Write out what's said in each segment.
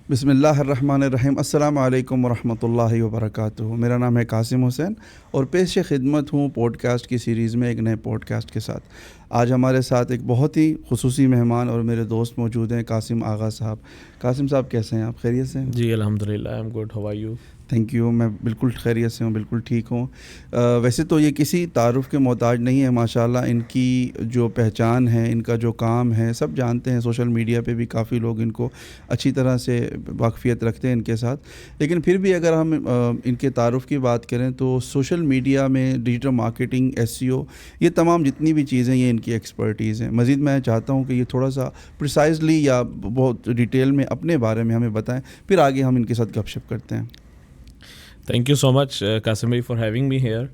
बिस्मिल्लाहिर्रहमानिर्रहीम। अस्सलामु अलैकुम वरहमतुल्लाहि वबरकातुहू। मेरा नाम है कासिम हुसैन और पेश खिदमत हूँ पॉडकास्ट की सीरीज़ में एक नए पॉडकास्ट के साथ। आज हमारे साथ एक बहुत ही खुसूसी मेहमान और मेरे दोस्त मौजूद हैं, कासिम आगा साहब। कासिम साहब कैसे हैं आप? खैरियत से हैं? जी अल्हम्दुलिल्लाह, I am good, how are you? Thank you, मैं बिल्कुल खैरियत से हूँ, बिल्कुल ठीक हूँ। वैसे तो ये किसी तारुफ़ के मोहताज नहीं है, माशाल्लाह इनकी जो पहचान है, इनका जो काम है, सब जानते हैं। सोशल मीडिया पे भी काफ़ी लोग इनको अच्छी तरह से वाक़फ़ियत रखते हैं इनके साथ। लेकिन फिर भी अगर हम इनके तारुफ़ की बात करें तो सोशल मीडिया में डिजिटल मार्केटिंग, एसईओ, ये तमाम जितनी भी चीज़ें ये इनकी एक्सपर्टीज़ हैं। मज़ीद मैं चाहता हूँ कि ये थोड़ा सा प्रिसाइजली या बहुत डिटेल में अपने बारे में हमें बताएँ, फिर आगे हम इनके साथ गपशप करते हैं। Thank you so much, Qasim bhai, for having me here.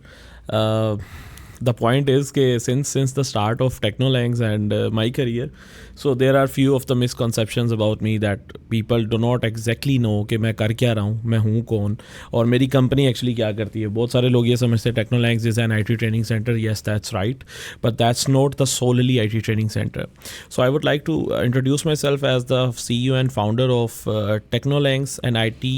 The point is that since the start of Technolangs and my career, so there are few of the misconceptions about me that people do not exactly know कि मैं कर क्या रहा हूँ, मैं हूँ कौन और मेरी कंपनी एक्चुअली क्या करती है। बहुत सारे लोग ये समझते हैं Technolangs is an IT training center. Yes, that's right, but that's not the solely IT training center. So I would like to introduce myself as the CEO and founder of Technolangs, an IT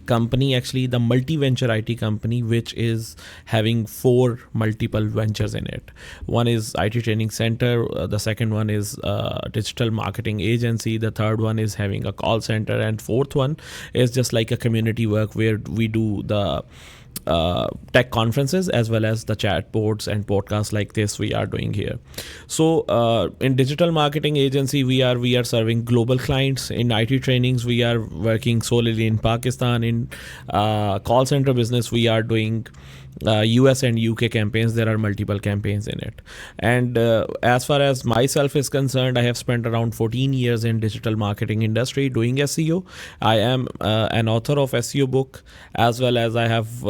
company, actually the multi-venture IT company, which is having 4 multiple ventures in it. One is IT training center, the second one is digital marketing agency, the third one is having a call center, and fourth one is just like a community work where we do the tech conferences as well as the chat boards and podcasts like this we are doing here. So in digital marketing agency we are serving global clients. In IT trainings we are working solely in Pakistan. In call center business we are doing US and UK campaigns. There are multiple campaigns in it. And as far as myself is concerned, I have spent around 14 years in digital marketing industry doing SEO. I am an author of SEO book, as well as I have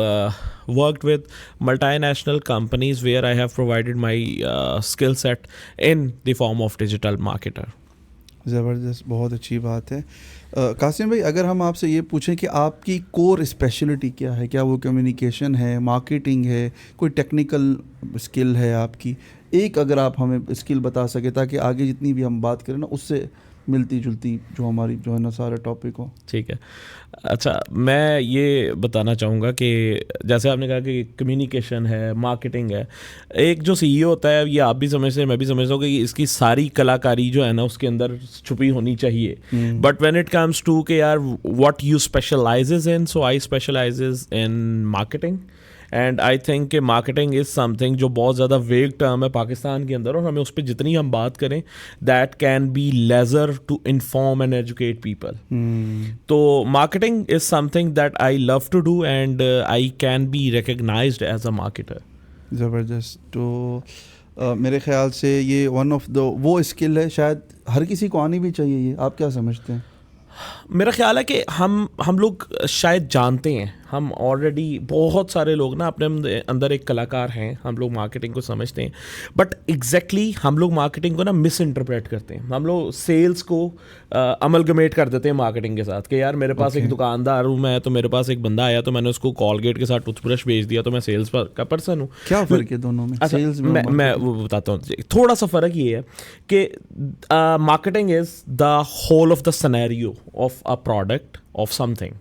worked with multinational companies where I have provided my skill set in the form of digital marketer. ज़बरदस्त, बहुत अच्छी बात है। कासिम भाई, अगर हम आपसे ये पूछें कि आपकी कोर स्पेशलिटी क्या है, क्या वो कम्युनिकेशन है, मार्केटिंग है, कोई टेक्निकल स्किल है आपकी? एक अगर आप हमें स्किल बता सके ताकि आगे जितनी भी हम बात करें ना उससे मिलती जुलती जो हमारी जो है ना सारा टॉपिक हो। ठीक है, अच्छा, मैं ये बताना चाहूँगा कि जैसे आपने कहा कि कम्युनिकेशन है, मार्केटिंग है, एक जो सीईओ होता है, ये आप भी समझते हैं, मैं भी समझता हूँ कि इसकी सारी कलाकारी जो है ना उसके अंदर छुपी होनी चाहिए। But when it comes to के यार what you specializes in, so I specializes in marketing. And I think कि मार्केटिंग इज़ समथिंग जो बहुत ज़्यादा वेग टर्म है पाकिस्तान के अंदर, और हमें उस पर जितनी हम बात करें that can be leisure to inform and educate people. तो marketing is something that I love to do and I can be recognised as a marketer. ज़बरदस्त। तो मेरे ख़्याल से ये वन ऑफ द वो स्किल है, शायद हर किसी को आनी भी चाहिए। ये आप क्या समझते हैं? मेरा ख्याल है कि हम लोग शायद जानते हैं, हम ऑलरेडी बहुत सारे लोग ना अपने अंदर एक कलाकार हैं, हम लोग मार्केटिंग को समझते हैं, बट एग्जैक्टली हम लोग मार्केटिंग को ना मिस इंटरप्रेट करते हैं। हम लोग सेल्स को अमलगमेट कर देते हैं मार्केटिंग के साथ कि यार मेरे पास एक दुकानदार हूँ मैं, तो मेरे पास एक बंदा आया तो मैंने उसको कॉलगेट के साथ टूथब्रश भेज दिया, तो मैं सेल्स का पर्सन हूँ। क्या फ़र्क है दोनों में? अच्छा, सेल्स में मैं वो बताता हूँ। थोड़ा सा फ़र्क ये है कि marketing is the whole of the scenario of a product of something.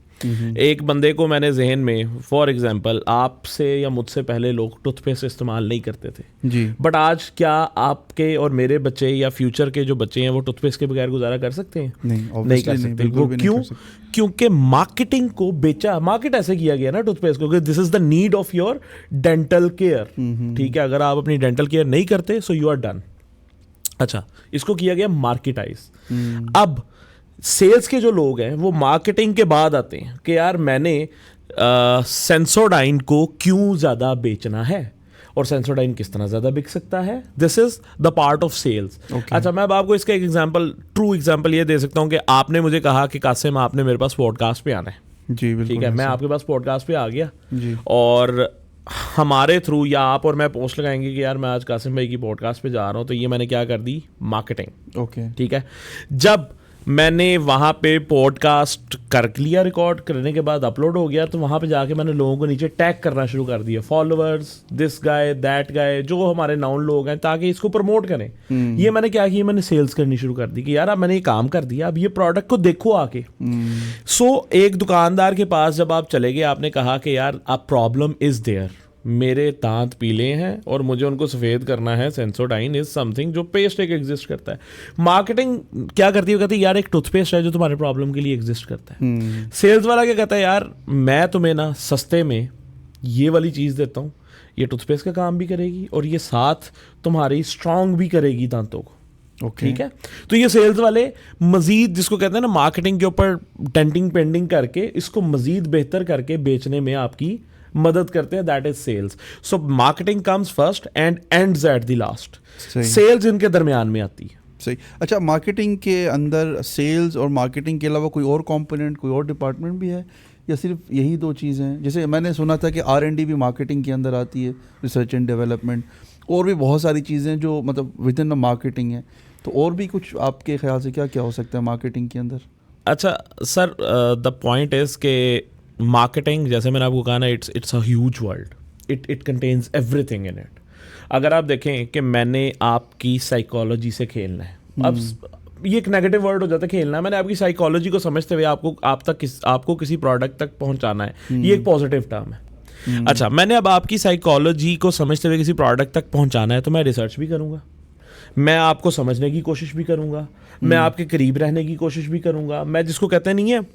एक बंदे को मैंने जहन में, फॉर एग्जांपल, आपसे या मुझसे पहले लोग टूथपेस्ट इस्तेमाल नहीं करते थे जी, बट आज क्या आपके और मेरे बच्चे या फ्यूचर के जो बच्चे हैं वो टूथपेस्ट के बगैर गुजारा कर सकते हैं? नहीं कर सकते। वो क्यों? क्योंकि मार्केटिंग को बेचा, मार्केट ऐसे किया गया ना टूथपेस्ट को कि this is the need of your dental care. ठीक है, अगर आप अपनी डेंटल केयर नहीं करते सो यू आर डन। अच्छा, इसको किया गया मार्केटाइज। अब सेल्स के जो लोग हैं वो मार्केटिंग के बाद आते हैं कि यार मैंने सेंसोडाइन को क्यों ज़्यादा बेचना है और सेंसोडाइन किस तरह ज़्यादा बिक सकता है। This is the part of sales. अच्छा, मैं अब आपको इसका एक एग्जांपल, ट्रू एग्जांपल ये दे सकता हूँ कि आपने मुझे कहा कि कासिम आपने मेरे पास पॉडकास्ट पे आना है। जी बिल्कुल, ठीक है, मैं आपके पास पॉडकास्ट पे आ गया जी, और हमारे थ्रू या आप और मैं पोस्ट लगाएंगे कि यार मैं आज कासिम भाई की पॉडकास्ट पे जा रहा हूँ, तो ये मैंने क्या कर दी? मार्केटिंग। ओके, ठीक है। जब मैंने वहाँ पे पॉडकास्ट कर लिया, रिकॉर्ड करने के बाद अपलोड हो गया, तो वहाँ पे जाके मैंने लोगों को नीचे टैग करना शुरू कर दिया, followers, this guy, that guy, जो हमारे नाउन लोग हैं, ताकि इसको प्रमोट करें। ये मैंने क्या किया, मैंने सेल्स करनी शुरू कर दी कि यार अब मैंने ये काम कर दिया, अब ये प्रोडक्ट को देखो आके। सो एक दुकानदार के पास जब आप चले गए, आपने कहा कि यार अब प्रॉब्लम इज देयर, मेरे दांत पीले हैं और मुझे उनको सफ़ेद करना है, सेंसोडाइन इज समथिंग जो पेस्ट एक एग्जिस्ट करता है। मार्केटिंग क्या करती है, कहती है यार एक टूथपेस्ट है जो तुम्हारे प्रॉब्लम के लिए एग्जिस्ट करता है। सेल्स वाला क्या कहता है, यार मैं तुम्हें ना सस्ते में ये वाली चीज़ देता हूँ, ये टूथपेस्ट का काम भी करेगी और ये साथ तुम्हारी स्ट्रांग भी करेगी दांतों को। ठीक है, तो ये सेल्स वाले मजीद, जिसको कहते हैं ना मार्केटिंग के ऊपर डेंटिंग पेंडिंग करके इसको मजीद बेहतर करके बेचने में आपकी मदद करते हैं। That is sales. So marketing comes first and ends at the last. Sales इनके दरमियान में आती है। सही। अच्छा, मार्केटिंग के अंदर सेल्स और मार्केटिंग के अलावा कोई और कंपोनेंट, कोई और डिपार्टमेंट भी है या सिर्फ यही दो चीज़ें हैं? जैसे मैंने सुना था कि R&D भी मार्केटिंग के अंदर आती है, रिसर्च एंड डेवलपमेंट, और भी बहुत सारी चीज़ें जो मतलब विद इन द मार्केटिंग है। तो और भी कुछ आपके ख्याल से क्या क्या हो सकता है मार्केटिंग के अंदर? अच्छा सर, द पॉइंट इज़ के मार्केटिंग, जैसे मैंने आपको कहा ना, it's a huge world, it contains everything in it. अगर आप देखें कि मैंने आपकी साइकोलॉजी से खेलना है, अब ये एक नेगेटिव वर्ड हो जाता है खेलना है, मैंने आपकी साइकोलॉजी को समझते हुए आपको किसी प्रोडक्ट तक पहुंचाना है, ये एक पॉजिटिव टर्म है। अच्छा, मैंने अब आपकी साइकोलॉजी को समझते हुए किसी प्रोडक्ट तक पहुंचाना है, तो मैं रिसर्च भी करूंगा, मैं आपको समझने की कोशिश भी करूंगा, मैं आपके करीब रहने की कोशिश भी करूंगा, मैं जिसको कहते नहीं है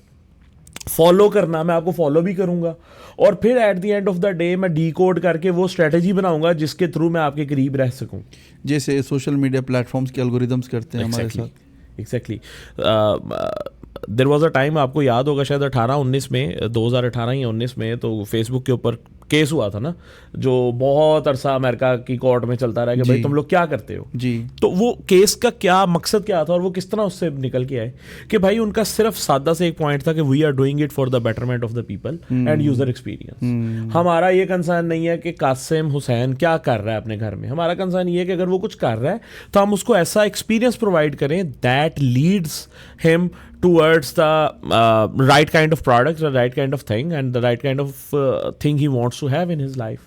फॉलो करना, मैं आपको फॉलो भी करूंगा, और फिर eight the end of the day मैं डीकोड करके वो स्ट्रेटजी बनाऊंगा जिसके थ्रू मैं आपके करीब रह सकूं, जैसे सोशल मीडिया प्लेटफॉर्म्स के एल्गोरिदम्स करते हैं हमारे साथ। Exactly. There was a time, आपको याद होगा शायद 18-19 में, 2018 या 19 में, तो फेसबुक के ऊपर केस हुआ था ना, जो बहुत अरसा अमेरिका की कोर्ट में चलता रहा कि भाई तुम लोग क्या करते हो जी। तो वो केस का क्या मकसद क्या था और वो किस तरह उससे निकल के आए कि भाई उनका सिर्फ सादा से एक पॉइंट था कि we are doing it for the betterment of the people and user experience. हमारा ये कंसर्न नहीं है कि कासिम हुसैन क्या कर रहा है अपने घर में, हमारा कंसर्न ये है कि अगर वो कुछ कर रहा है तो हम उसको ऐसा एक्सपीरियंस प्रोवाइड करें that leads him towards the right kind of product, the right kind of thing, and the right kind of thing he wants to have in his life.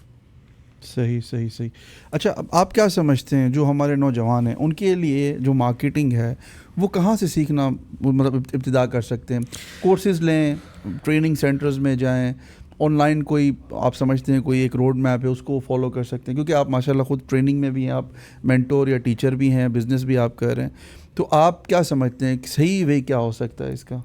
सही सही सही। अच्छा, अब आप क्या समझते हैं जो हमारे नौजवान हैं उनके लिए जो मार्केटिंग है वो कहाँ से सीखना, मतलब इब्तिदा कर सकते हैं? कोर्सेज लें, ट्रेनिंग सेंटर्स में जाएं, ऑनलाइन कोई आप समझते हैं कोई एक रोड मैप है उसको फॉलो कर सकते हैं? क्योंकि आप माशाल्लाह खुद ट्रेनिंग में भी हैं, आप मेंटोर या टीचर भी हैं, बिजनेस भी आप कर रहे हैं, तो आप क्या समझते हैं सही वे क्या हो सकता है इसका?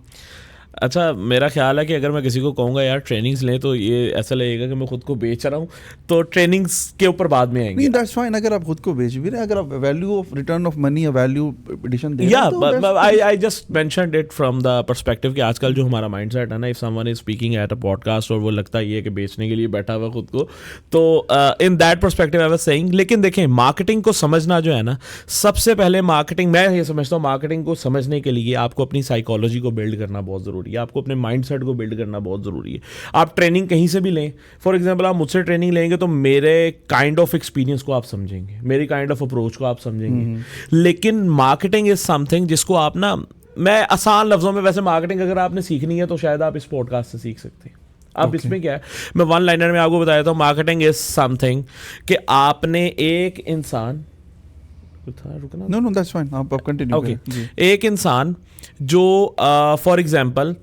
अच्छा, मेरा ख्याल है कि अगर मैं किसी को कहूँगा यार ट्रेनिंग्स लें, तो ये ऐसा लगेगा कि मैं खुद को बेच रहा हूँ, तो ट्रेनिंग्स के ऊपर बाद में आएंगे। दैट्स फाइन, अगर आप खुद को बेच भी रहे हैं, अगर आप value of return of money या वैल्यू एडिशन दे रहे हैं, I just mentioned it from the perspective कि आजकल जो हमारा माइंडसेट है ना, if someone is speaking at a podcast और वो लगता है कि बेचने के लिए बैठा हुआ खुद को, तो in that perspective I was saying. लेकिन देखें, मार्केटिंग को समझना जो है ना, सबसे पहले मार्केटिंग, मैं ये समझता हूँ मार्केटिंग को समझने के लिए आपको अपनी साइकोलॉजी को बिल्ड करना बहुत ज़रूरी है, आपको अपने माइंड सेट को बिल्ड करना बहुत ज़रूरी है। आप ट्रेनिंग कहीं से भी लें, फॉर एग्जांपल आप मुझसे ट्रेनिंग लेंगे तो मेरे काइंड ऑफ एक्सपीरियंस को आप समझेंगे, मेरी काइंड ऑफ अप्रोच को आप समझेंगे। लेकिन मार्केटिंग इज समथिंग जिसको आप ना, मैं आसान लफ्ज़ों में, वैसे मार्केटिंग अगर आपने सीखनी है तो शायद आप इस पॉडकास्ट से सीख सकते हैं। अब इसमें क्या है, मैं वन लाइनर में आपको बताया था, मार्केटिंग इज समथिंग कि आपने एक इंसान, नो दैट्स फाइन, आप कंटिन्यू। ओके, एक इंसान जो फॉर एग्जांपल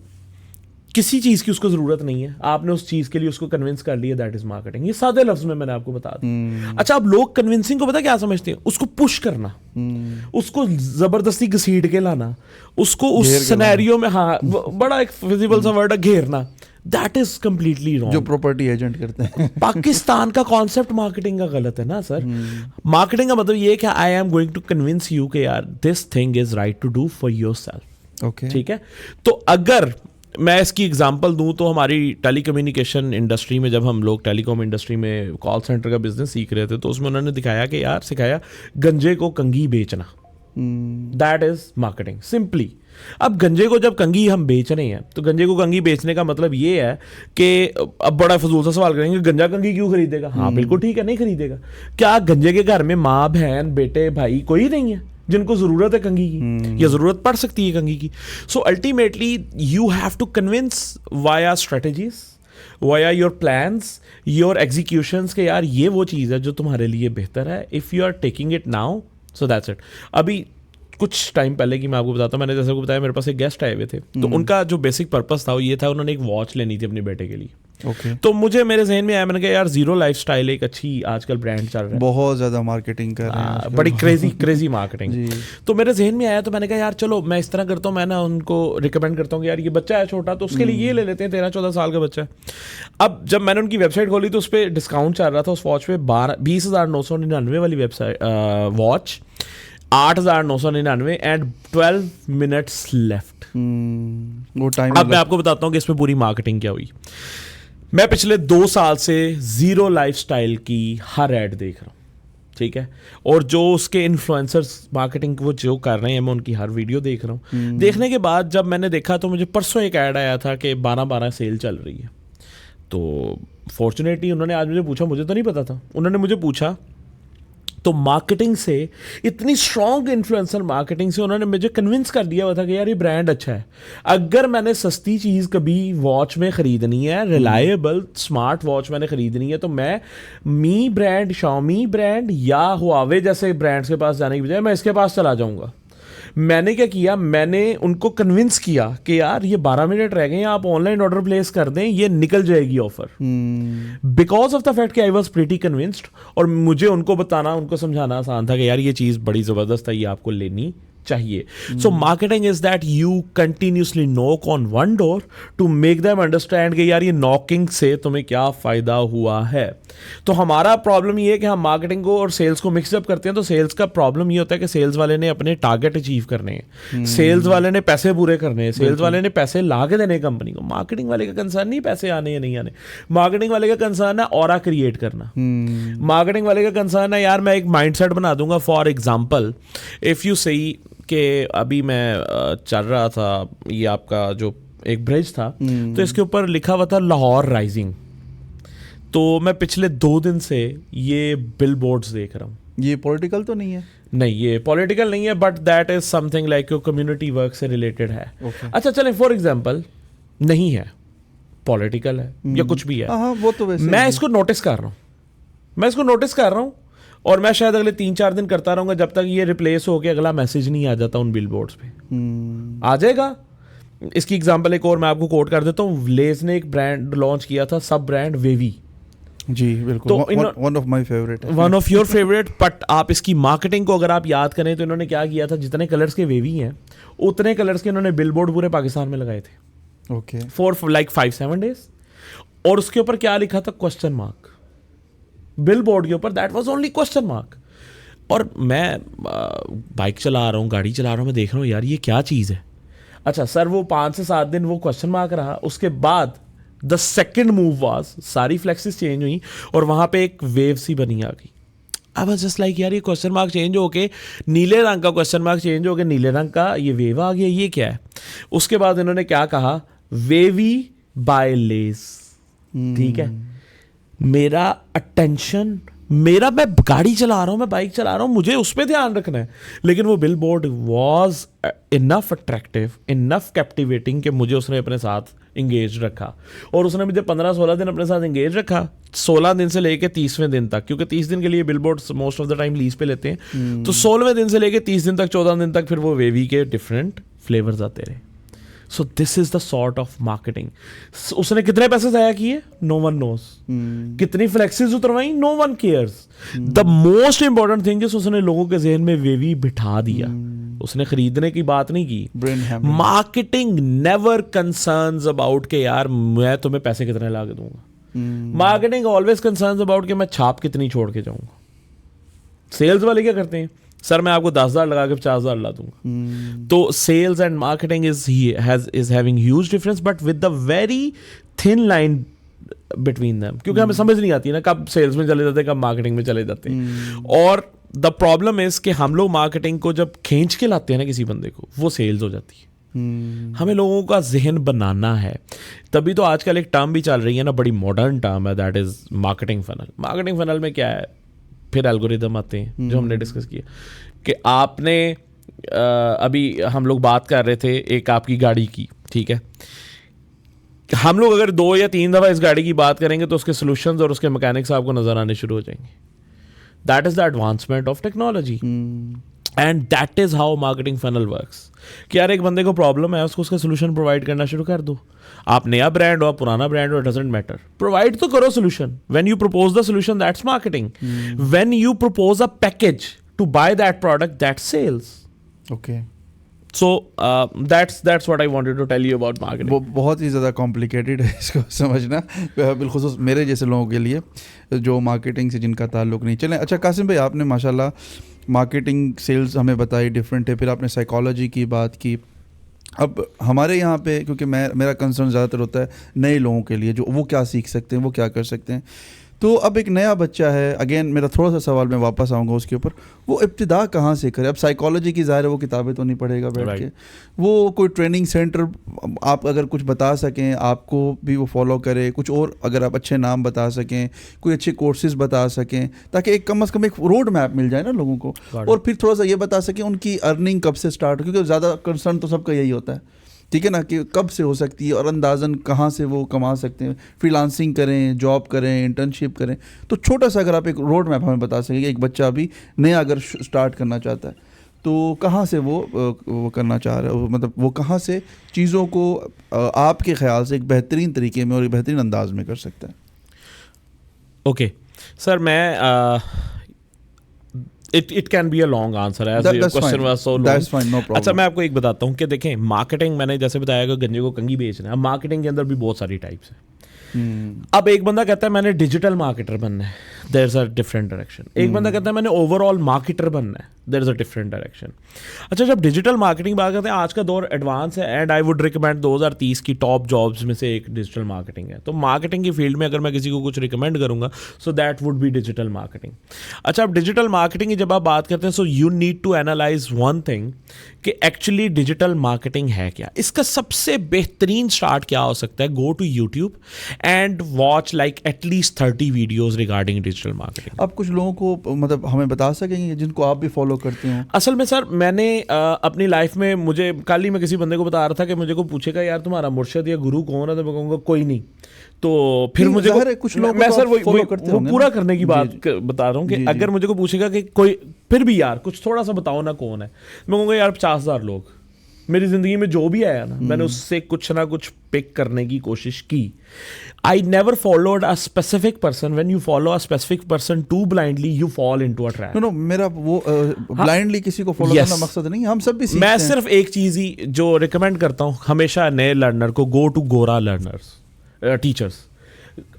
किसी चीज़ की उसको ज़रूरत नहीं है, आपने उस चीज़ के लिए उसको कन्विंस कर लिया, दैट इज मार्केटिंग। ये सादे लफ्ज़ में मैंने आपको बता दिया। अच्छा, अब लोग कन्विंसिंग को पता क्या समझते हैं, उसको पुश करना, उसको ज़बरदस्ती घसीट के लाना, उसको उस सिनेरियो में, हाँ बड़ा एक फिजिबल सा वर्ड है, घेरना, दैट इज कंप्लीटली रॉन्ग। जो प्रॉपर्टी एजेंट करते हैं पाकिस्तान का कॉन्सेप्ट मार्केटिंग का गलत है ना सर। मार्केटिंग का मतलब ये है कि I am going to convince you कि यार this thing is right to do for yourself. Okay, ठीक है। तो अगर मैं इसकी एग्जांपल दूं तो हमारी टेलीकम्युनिकेशन इंडस्ट्री में, जब हम लोग टेलीकॉम इंडस्ट्री में कॉल सेंटर का बिजनेस सीख रहे थे, तो उसमें उन्होंने दिखाया कि यार, सिखाया गंजे को कंघी बेचना, दैट इज मार्केटिंग सिंपली। अब गंजे को जब कंघी हम बेच रहे हैं, तो गंजे को कंघी बेचने का मतलब ये है कि अब बड़ा फजूल सा सवाल करेंगे, गंजा कंघी क्यों खरीदेगा? हाँ बिल्कुल ठीक है, नहीं खरीदेगा। क्या गंजे के घर में माँ, बहन, बेटे, भाई कोई नहीं है जिनको ज़रूरत है कंघी की या ज़रूरत पड़ सकती है कंघी की. So ultimately you have to convince via strategies, via your plans, your executions के यार ये वो चीज़ है जो तुम्हारे लिए बेहतर है. If you are taking it now, so that's it. अभी कुछ टाइम पहले की मैं आपको बताता हूँ, मैंने जैसे को बताया मेरे पास एक गेस्ट आए हुए थे, तो उनका जो बेसिक पर्पस था वो ये था, उन्होंने एक वॉच लेनी थी अपने बेटे के लिए. ओके. तो मुझे मेरे जहन में आया, मैंने कहा यार जीरो लाइफस्टाइल एक अच्छी आजकल ब्रांड चल रहा है, बहुत ज़्यादा मार्केटिंग कर रहे हैं आजकल. बड़ी क्रेजी मार्केटिंग. तो मेरे जहन में आया, तो मैंने कहा यार चलो मैं इस तरह करता हूँ, मैं ना उनको रिकमेंड करता हूँ कि यार ये बच्चा है छोटा, तो उसके लिए ये ले लेते हैं, 13-14 साल का बच्चा है. अब जब मैंने उनकी वेबसाइट खोली तो उस पर डिस्काउंट चल रहा था उस वॉच पे, 20,999 वाली website watch 8,999 and 12 minutes left. वो टाइम. अब मैं आपको बताता हूँ कि इसमें पूरी मार्केटिंग क्या हुई. मैं पिछले 2 साल से जीरो लाइफस्टाइल की हर ऐड देख रहा हूँ, ठीक है, और जो उसके इन्फ्लुएंसर्स मार्केटिंग वो जो कर रहे हैं मैं उनकी हर वीडियो देख रहा हूँ. देखने के बाद जब मैंने देखा तो मुझे परसों एक ऐड आया था कि 12/12 सेल चल रही है. तो फॉर्चुनेटली उन्होंने आज मुझे पूछा, मुझे तो नहीं पता था, उन्होंने मुझे पूछा, तो मार्केटिंग से, इतनी स्ट्रॉन्ग इन्फ्लुएंसर मार्केटिंग से उन्होंने मुझे कन्विंस कर दिया हुआ था कि यार ये ब्रांड अच्छा है. अगर मैंने सस्ती चीज़ कभी वॉच में ख़रीदनी है, रिलायबल स्मार्ट वॉच मैंने ख़रीदनी है, तो मैं मी ब्रांड, शाओमी ब्रांड या हुआवे जैसे ब्रांड्स के पास जाने की बजाय मैं इसके पास चला जाऊँगा. मैंने क्या किया, मैंने उनको कन्विंस किया कि यार ये 12 मिनट रह गए हैं, आप ऑनलाइन ऑर्डर प्लेस कर दें, ये निकल जाएगी offer. Because of the fact कि आई वॉज प्रीटी कन्विंस्ड, और मुझे उनको बताना, उनको समझाना आसान था कि यार ये चीज़ बड़ी ज़बरदस्त है, ये आपको लेनी चाहिए. So marketing is that you continuously knock on one door to make them understand कि यार ये नॉकिंग से तुम्हें क्या फ़ायदा हुआ है. तो हमारा प्रॉब्लम ये है कि हम मार्केटिंग को और सेल्स को मिक्सअप करते हैं. तो सेल्स का प्रॉब्लम ये होता है कि सेल्स वाले ने अपने टारगेट अचीव करने हैं, सेल्स वाले ने पैसे पूरे करने हैं, सेल्स वाले ने पैसे ला के देने कंपनी को. मार्केटिंग वाले का कंसर्न नहीं पैसे आने या नहीं आने, मार्केटिंग वाले का कंसर्न है ऑरा क्रिएट करना. मार्केटिंग वाले का कंसर्न है यार मैं एक माइंडसेट बना दूंगा. For example, if you see कि अभी मैं चल रहा था, ये आपका जो एक ब्रिज था, तो इसके ऊपर लिखा हुआ था लाहौर राइजिंग. तो मैं पिछले 2 दिन से ये बिल बोर्ड्स देख रहा हूँ. ये पॉलिटिकल तो नहीं है? नहीं, ये पॉलिटिकल नहीं है, but that is something like your community work से रिलेटेड है. अच्छा चलें, फॉर एग्जाम्पल नहीं है, पॉलिटिकल है या कुछ भी है, वो तो वैसे मैं इसको नोटिस कर रहा हूँ, और मैं शायद अगले 3-4 दिन करता रहूंगा जब तक ये रिप्लेस हो के अगला मैसेज नहीं आ जाता उन बिल बोर्ड्स पे. आ जाएगा. इसकी एग्जांपल एक और मैं आपको कोट कर देता हूँ. लेज ने एक ब्रांड लॉन्च किया था, सब ब्रांड वेवी. जी बिल्कुल, one of my favourite, one of your favourite. But आप इसकी मार्केटिंग को अगर आप याद करें तो इन्होंने क्या किया था, जितने कलर्स के वेवी हैं उतने कलर्स के इन्होंने बिल बोर्ड पूरे पाकिस्तान में लगाए थे. ओके. For like 5-7 days. और उसके ऊपर क्या लिखा था, क्वेश्चन मार्क. बिल बोर्ड के ऊपर that was only question mark. और मैं बाइक चला रहा हूँ, गाड़ी चला रहा हूँ, मैं देख रहा हूँ यार ये क्या चीज़ है. अच्छा सर, वो 5 से 7 दिन वो क्वेश्चन मार्क रहा. उसके बाद द सेकेंड मूव वाज, सारी फ्लेक्सिस चेंज हुई और वहाँ पे एक वेव सी बनी आ गई. आई वाज जस्ट लाइक यार ये क्वेश्चन मार्क चेंज होके नीले रंग का, क्वेश्चन मार्क चेंज होके नीले रंग का ये वेव आ गया, ये क्या है. उसके बाद इन्होंने क्या कहा, वेवी बाय लेस. ठीक है, मेरा अटेंशन, मैं गाड़ी चला रहा हूँ, मैं बाइक चला रहा हूँ, मुझे उस पर ध्यान रखना है, लेकिन वो bill board was enough attractive, enough captivating कि मुझे उसने अपने साथ इंगेज रखा. और उसने मुझे 15-16 दिन अपने साथ इंगेज रखा, 16 दिन से लेके 30वें दिन तक, क्योंकि 30 दिन के लिए bill board most of the time lease पे लेते हैं. तो 16वें दिन से लेके 30 दिन तक, 14 दिन तक फिर वो वेवी के डिफरेंट फ्लेवर्स आते रहे. So this is the sort of marketing. उसने कितने पैसे ज़ाया किए, नो वन नोज. कितनी फ्लेक्सिस उतरवाई, no one cares. The most important thing is उसने लोगों के जहन में वेवी बिठा दिया. उसने खरीदने की बात नहीं की. मार्केटिंग नेवर कंसर्न्स अबाउट के यार मैं तुम्हें पैसे कितने ला के दूंगा. मार्केटिंग ऑलवेज कंसर्न्स अबाउट कि मैं छाप कितनी छोड़ के जाऊंगा. सेल्स वाले क्या करते हैं, सर मैं आपको 10,000 लगा के 50,000 ला दूंगा. तो sales and marketing is having huge difference, but with the very thin line between them, क्योंकि हमें समझ नहीं आती ना कब सेल्स में चले जाते हैं, कब मार्केटिंग में चले जाते हैं. और द प्रॉब्लम इज कि हम लोग मार्केटिंग को जब खींच के लाते हैं ना किसी बंदे को, वो सेल्स हो जाती है. हमें लोगों का जहन बनाना है. तभी तो आजकल एक टर्म भी चल रही है ना, बड़ी मॉडर्न टर्म है, that is marketing funnel. Marketing funnel में क्या है, फिर एल्गोरिदम आते हैं जो हमने डिस्कस किया. कि आपने अभी हम लोग बात कर रहे थे एक आपकी गाड़ी की, ठीक है, हम लोग अगर 2 या 3 दफ़ा इस गाड़ी की बात करेंगे तो उसके सोल्यूशंस और उसके मैकेनिक्स आपको नज़र आने शुरू हो जाएंगे. That is the advancement of technology and that is how marketing funnel works. कि यार एक बंदे को प्रॉब्लम है, उसको उसका सोल्यूशन प्रोवाइड करना शुरू कर दो. आप नया ब्रांड हो, आप पुराना ब्रांड हो, इट डजंट मैटर, प्रोवाइड तो करो solution. When you propose the solution that's marketing. When you propose a package to buy that product that's sales. Okay. So that's what I wanted to tell you about marketing. वो बहुत ही ज़्यादा complicated है इसको समझना, बिलखुसूस मेरे जैसे लोगों के लिए जो मार्केटिंग से जिनका ताल्लुक नहीं. चलें, अच्छा कासिम भाई, आपने माशाल्लाह मार्केटिंग सेल्स हमें बताई डिफरेंट है, फिर आपने साइकोलॉजी की बात की. अब हमारे यहाँ पे क्योंकि मेरा कंसर्न ज़्यादातर होता है नए लोगों के लिए, जो वो क्या सीख सकते हैं, वो क्या कर सकते हैं. तो अब एक नया बच्चा है, अगेन मेरा थोड़ा सा सवाल, मैं वापस आऊँगा उसके ऊपर, वो इब्तिदा कहाँ से करे. अब साइकोलॉजी की ज़ाहिर है वो किताबें तो नहीं पढ़ेगा बैठ के, वो कोई ट्रेनिंग सेंटर आप अगर कुछ बता सकें, आपको भी वो फॉलो करे, कुछ और अगर आप अच्छे नाम बता सकें, कोई अच्छे कोर्सेज बता सकें, ताकि एक कम से कम एक रोड मैप मिल जाए ना लोगों को. और फिर थोड़ा सा ये बता सकें उनकी अर्निंग कब से स्टार्ट हो, क्योंकि ज़्यादा कंसर्न तो सबका यही होता है, ठीक है ना, कि कब से हो सकती है और अंदाज़न कहाँ से वो कमा सकते हैं. फ्रीलांसिंग करें, जॉब करें, इंटर्नशिप करें. तो छोटा सा अगर आप एक रोड मैप हमें बता सकें कि एक बच्चा अभी नया अगर स्टार्ट करना चाहता है तो कहाँ से वो करना चाह रहा है, मतलब वो कहाँ से चीज़ों को आपके ख्याल से एक बेहतरीन तरीके में और एक बेहतरीन अंदाज में कर सकता है. ओके सर, मैं It can be a long answer as your question was so long. That's fine, no problem. अच्छा, मैं आपको एक बताता हूँ कि देखें, मार्केटिंग मैंने जैसे बताया कि गंजे को कंघी बेचना है. अब मार्केटिंग के अंदर भी बहुत सारी टाइप्स हैं. अब एक बंदा कहता है मैंने डिजिटल मार्केटर बनना है, there is a different direction. एक बंदा कहता है मैंने ओवरऑल मार्केटर बनना है, there is a different direction. अच्छा, जब डिजिटल मार्केटिंग बात करते हैं, आज का दौर एडवांस है एंड आई वुड रिकमेंड 2030 की टॉप जॉब्स में से एक डिजिटल मार्केटिंग है. तो मार्केटिंग की फील्ड में अगर मैं किसी को कुछ रिकमेंड करूंगा so that would be digital marketing. अच्छा, अब डिजिटल मार्केटिंग की जब आप बात करते हैं so you need to analyze one thing कि एक्चुअली डिजिटल मार्केटिंग है क्या. इसका सबसे बेहतरीन स्टार्ट क्या हो सकता है, go to YouTube and watch like at least 30 videos regarding digital marketing. आप कुछ लोगों को मतलब हमें बता सकेंगे जिनको आप भी फॉलो करते हो? असल में सर, मैंने अपनी लाइफ में, मुझे कल ही मैं किसी बंदे को बता रहा था कि मुझे को पूछेगा यार तुम्हारा मुर्शिद या गुरु कौन है, तो मैं कहूँगा कोई नहीं. तो फिर मुझे कुछ लोग मैं सर वो पूरा ना? करने की बात बता रहा हूँ कि अगर मुझे को पूछेगा कि कोई, फिर भी यार कुछ थोड़ा सा बताओ ना कौन है, मैं कहूँगा यार 50,000 लोग. मेरी ज़िंदगी में जो भी आया ना, मैंने उससे कुछ ना कुछ पिक करने की कोशिश की. I never followed a specific person. When you follow a specific person to blindly you fall into a trap. No, मेरा वो ब्लाइंडली किसी को फॉलो करना मकसद नहीं, हम सब भी सीखते हैं. मैं सिर्फ एक चीज़ ही जो रिकमेंड करता हूँ हमेशा नए लर्नर को, गो टू गोरा लर्नर्स, टीचर्स.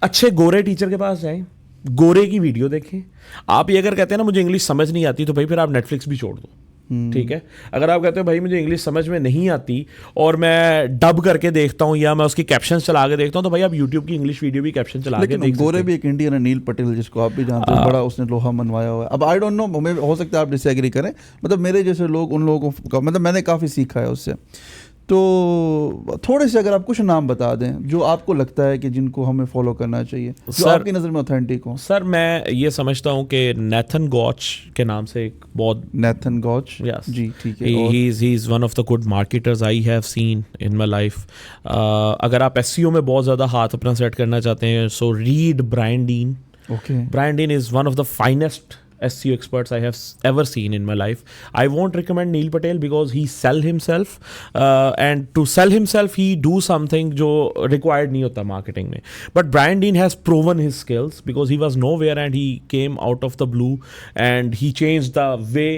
अच्छे गोरे टीचर के पास जाएं, गोरे की वीडियो देखें. आप ये अगर कहते हैं ना मुझे इंग्लिश समझ नहीं आती, तो भाई फिर आप नेटफ्लिक्स भी छोड़ दो, ठीक है. अगर आप कहते हो भाई मुझे इंग्लिश समझ में नहीं आती और मैं डब करके देखता हूँ या मैं उसकी कैप्शंस चला के देखता हूँ, तो भाई आप यूट्यूब की इंग्लिश वीडियो भी कैप्शन चला के देख सकते हैं. गोरे भी एक इंडियन है, नील पटेल, जिसको आप भी जानते हो, बड़ा उसने लोहा मनवाया हुआ है. अब आई डोंट नो, हो सकता है आप डिसएग्री करें, मतलब मेरे जैसे लोग, उन लोगों को मतलब मैंने काफ़ी सीखा है उससे. तो थोड़े से अगर आप कुछ नाम बता दें जो आपको लगता है कि जिनको हमें फॉलो करना चाहिए, जो आपकी नज़र में ऑथेंटिक हो. सर, मैं ये समझता हूँ कि नेथन गॉच के नाम से एक बहुत, नेथन गॉच, जी ठीक है, he is one of the good marketers I have seen in my life. अगर आप एसईओ में बहुत ज़्यादा हाथ अपना सेट करना चाहते हैं so read Brian Dean. Brian Dean is one of the finest SEO experts I have ever seen in my life. I won't recommend Neil Patel because he sell himself and to sell himself he do something जो required नहीं होता marketing में. But Brian Dean has proven his skills because he was nowhere and he came out of the blue and he changed the way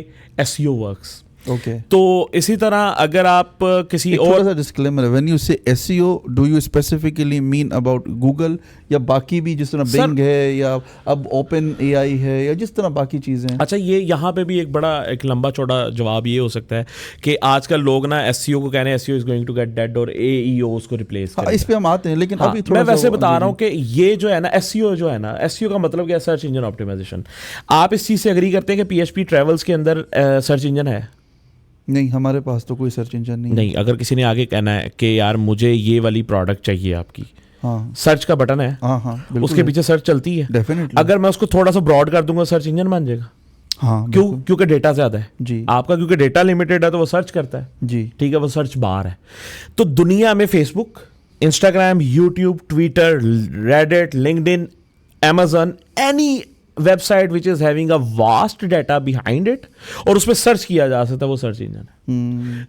SEO works. Okay. तो इसी तरह अगर आप किसी और, थोड़ा सा डिस्क्लेमर है, व्हेन यू से SEO do you specifically mean about Google या बाकी भी जिस तरह बिंग है या अब ओपन AI है या जिस तरह बाकी चीज़ें हैं? अच्छा, ये यहाँ पे भी एक बड़ा एक लंबा चौड़ा जवाब ये हो सकता है कि आजकल लोग ना SEO को कह रहे हैं SEO is going to get dead और AEO उसको रिप्लेस करेगा. इस पे हम आते हैं, लेकिन अभी मैं वैसे बता रहा हूँ कि ये जो है ना SEO जो है ना, SEO का मतलब क्या है? Search engine optimization. आप इस चीज़ से एग्री करते हैं कि PHP ट्रेवल्स के अंदर सर्च इंजन है? नहीं, हमारे पास तो कोई सर्च इंजन नहीं. अगर किसी ने आगे कहना है कि यार मुझे ये वाली प्रोडक्ट चाहिए आपकी, हाँ, सर्च का बटन है, हाँ, उसके पीछे सर्च चलती है, डेफिनेटली. अगर मैं उसको थोड़ा सा ब्रॉड कर दूंगा सर्च इंजन बन जाएगा. हाँ क्यों? बिल्कुल। क्योंकि डेटा ज़्यादा है जी आपका, क्योंकि डेटा लिमिटेड है तो वो सर्च करता है, जी ठीक है, वो सर्च बार है। तो दुनिया में Facebook, Instagram, YouTube, Twitter, Reddit, LinkedIn, Amazon, any website which is having a vast data behind it और उसमें सर्च किया जा सकता है, वो सर्च इंजन है।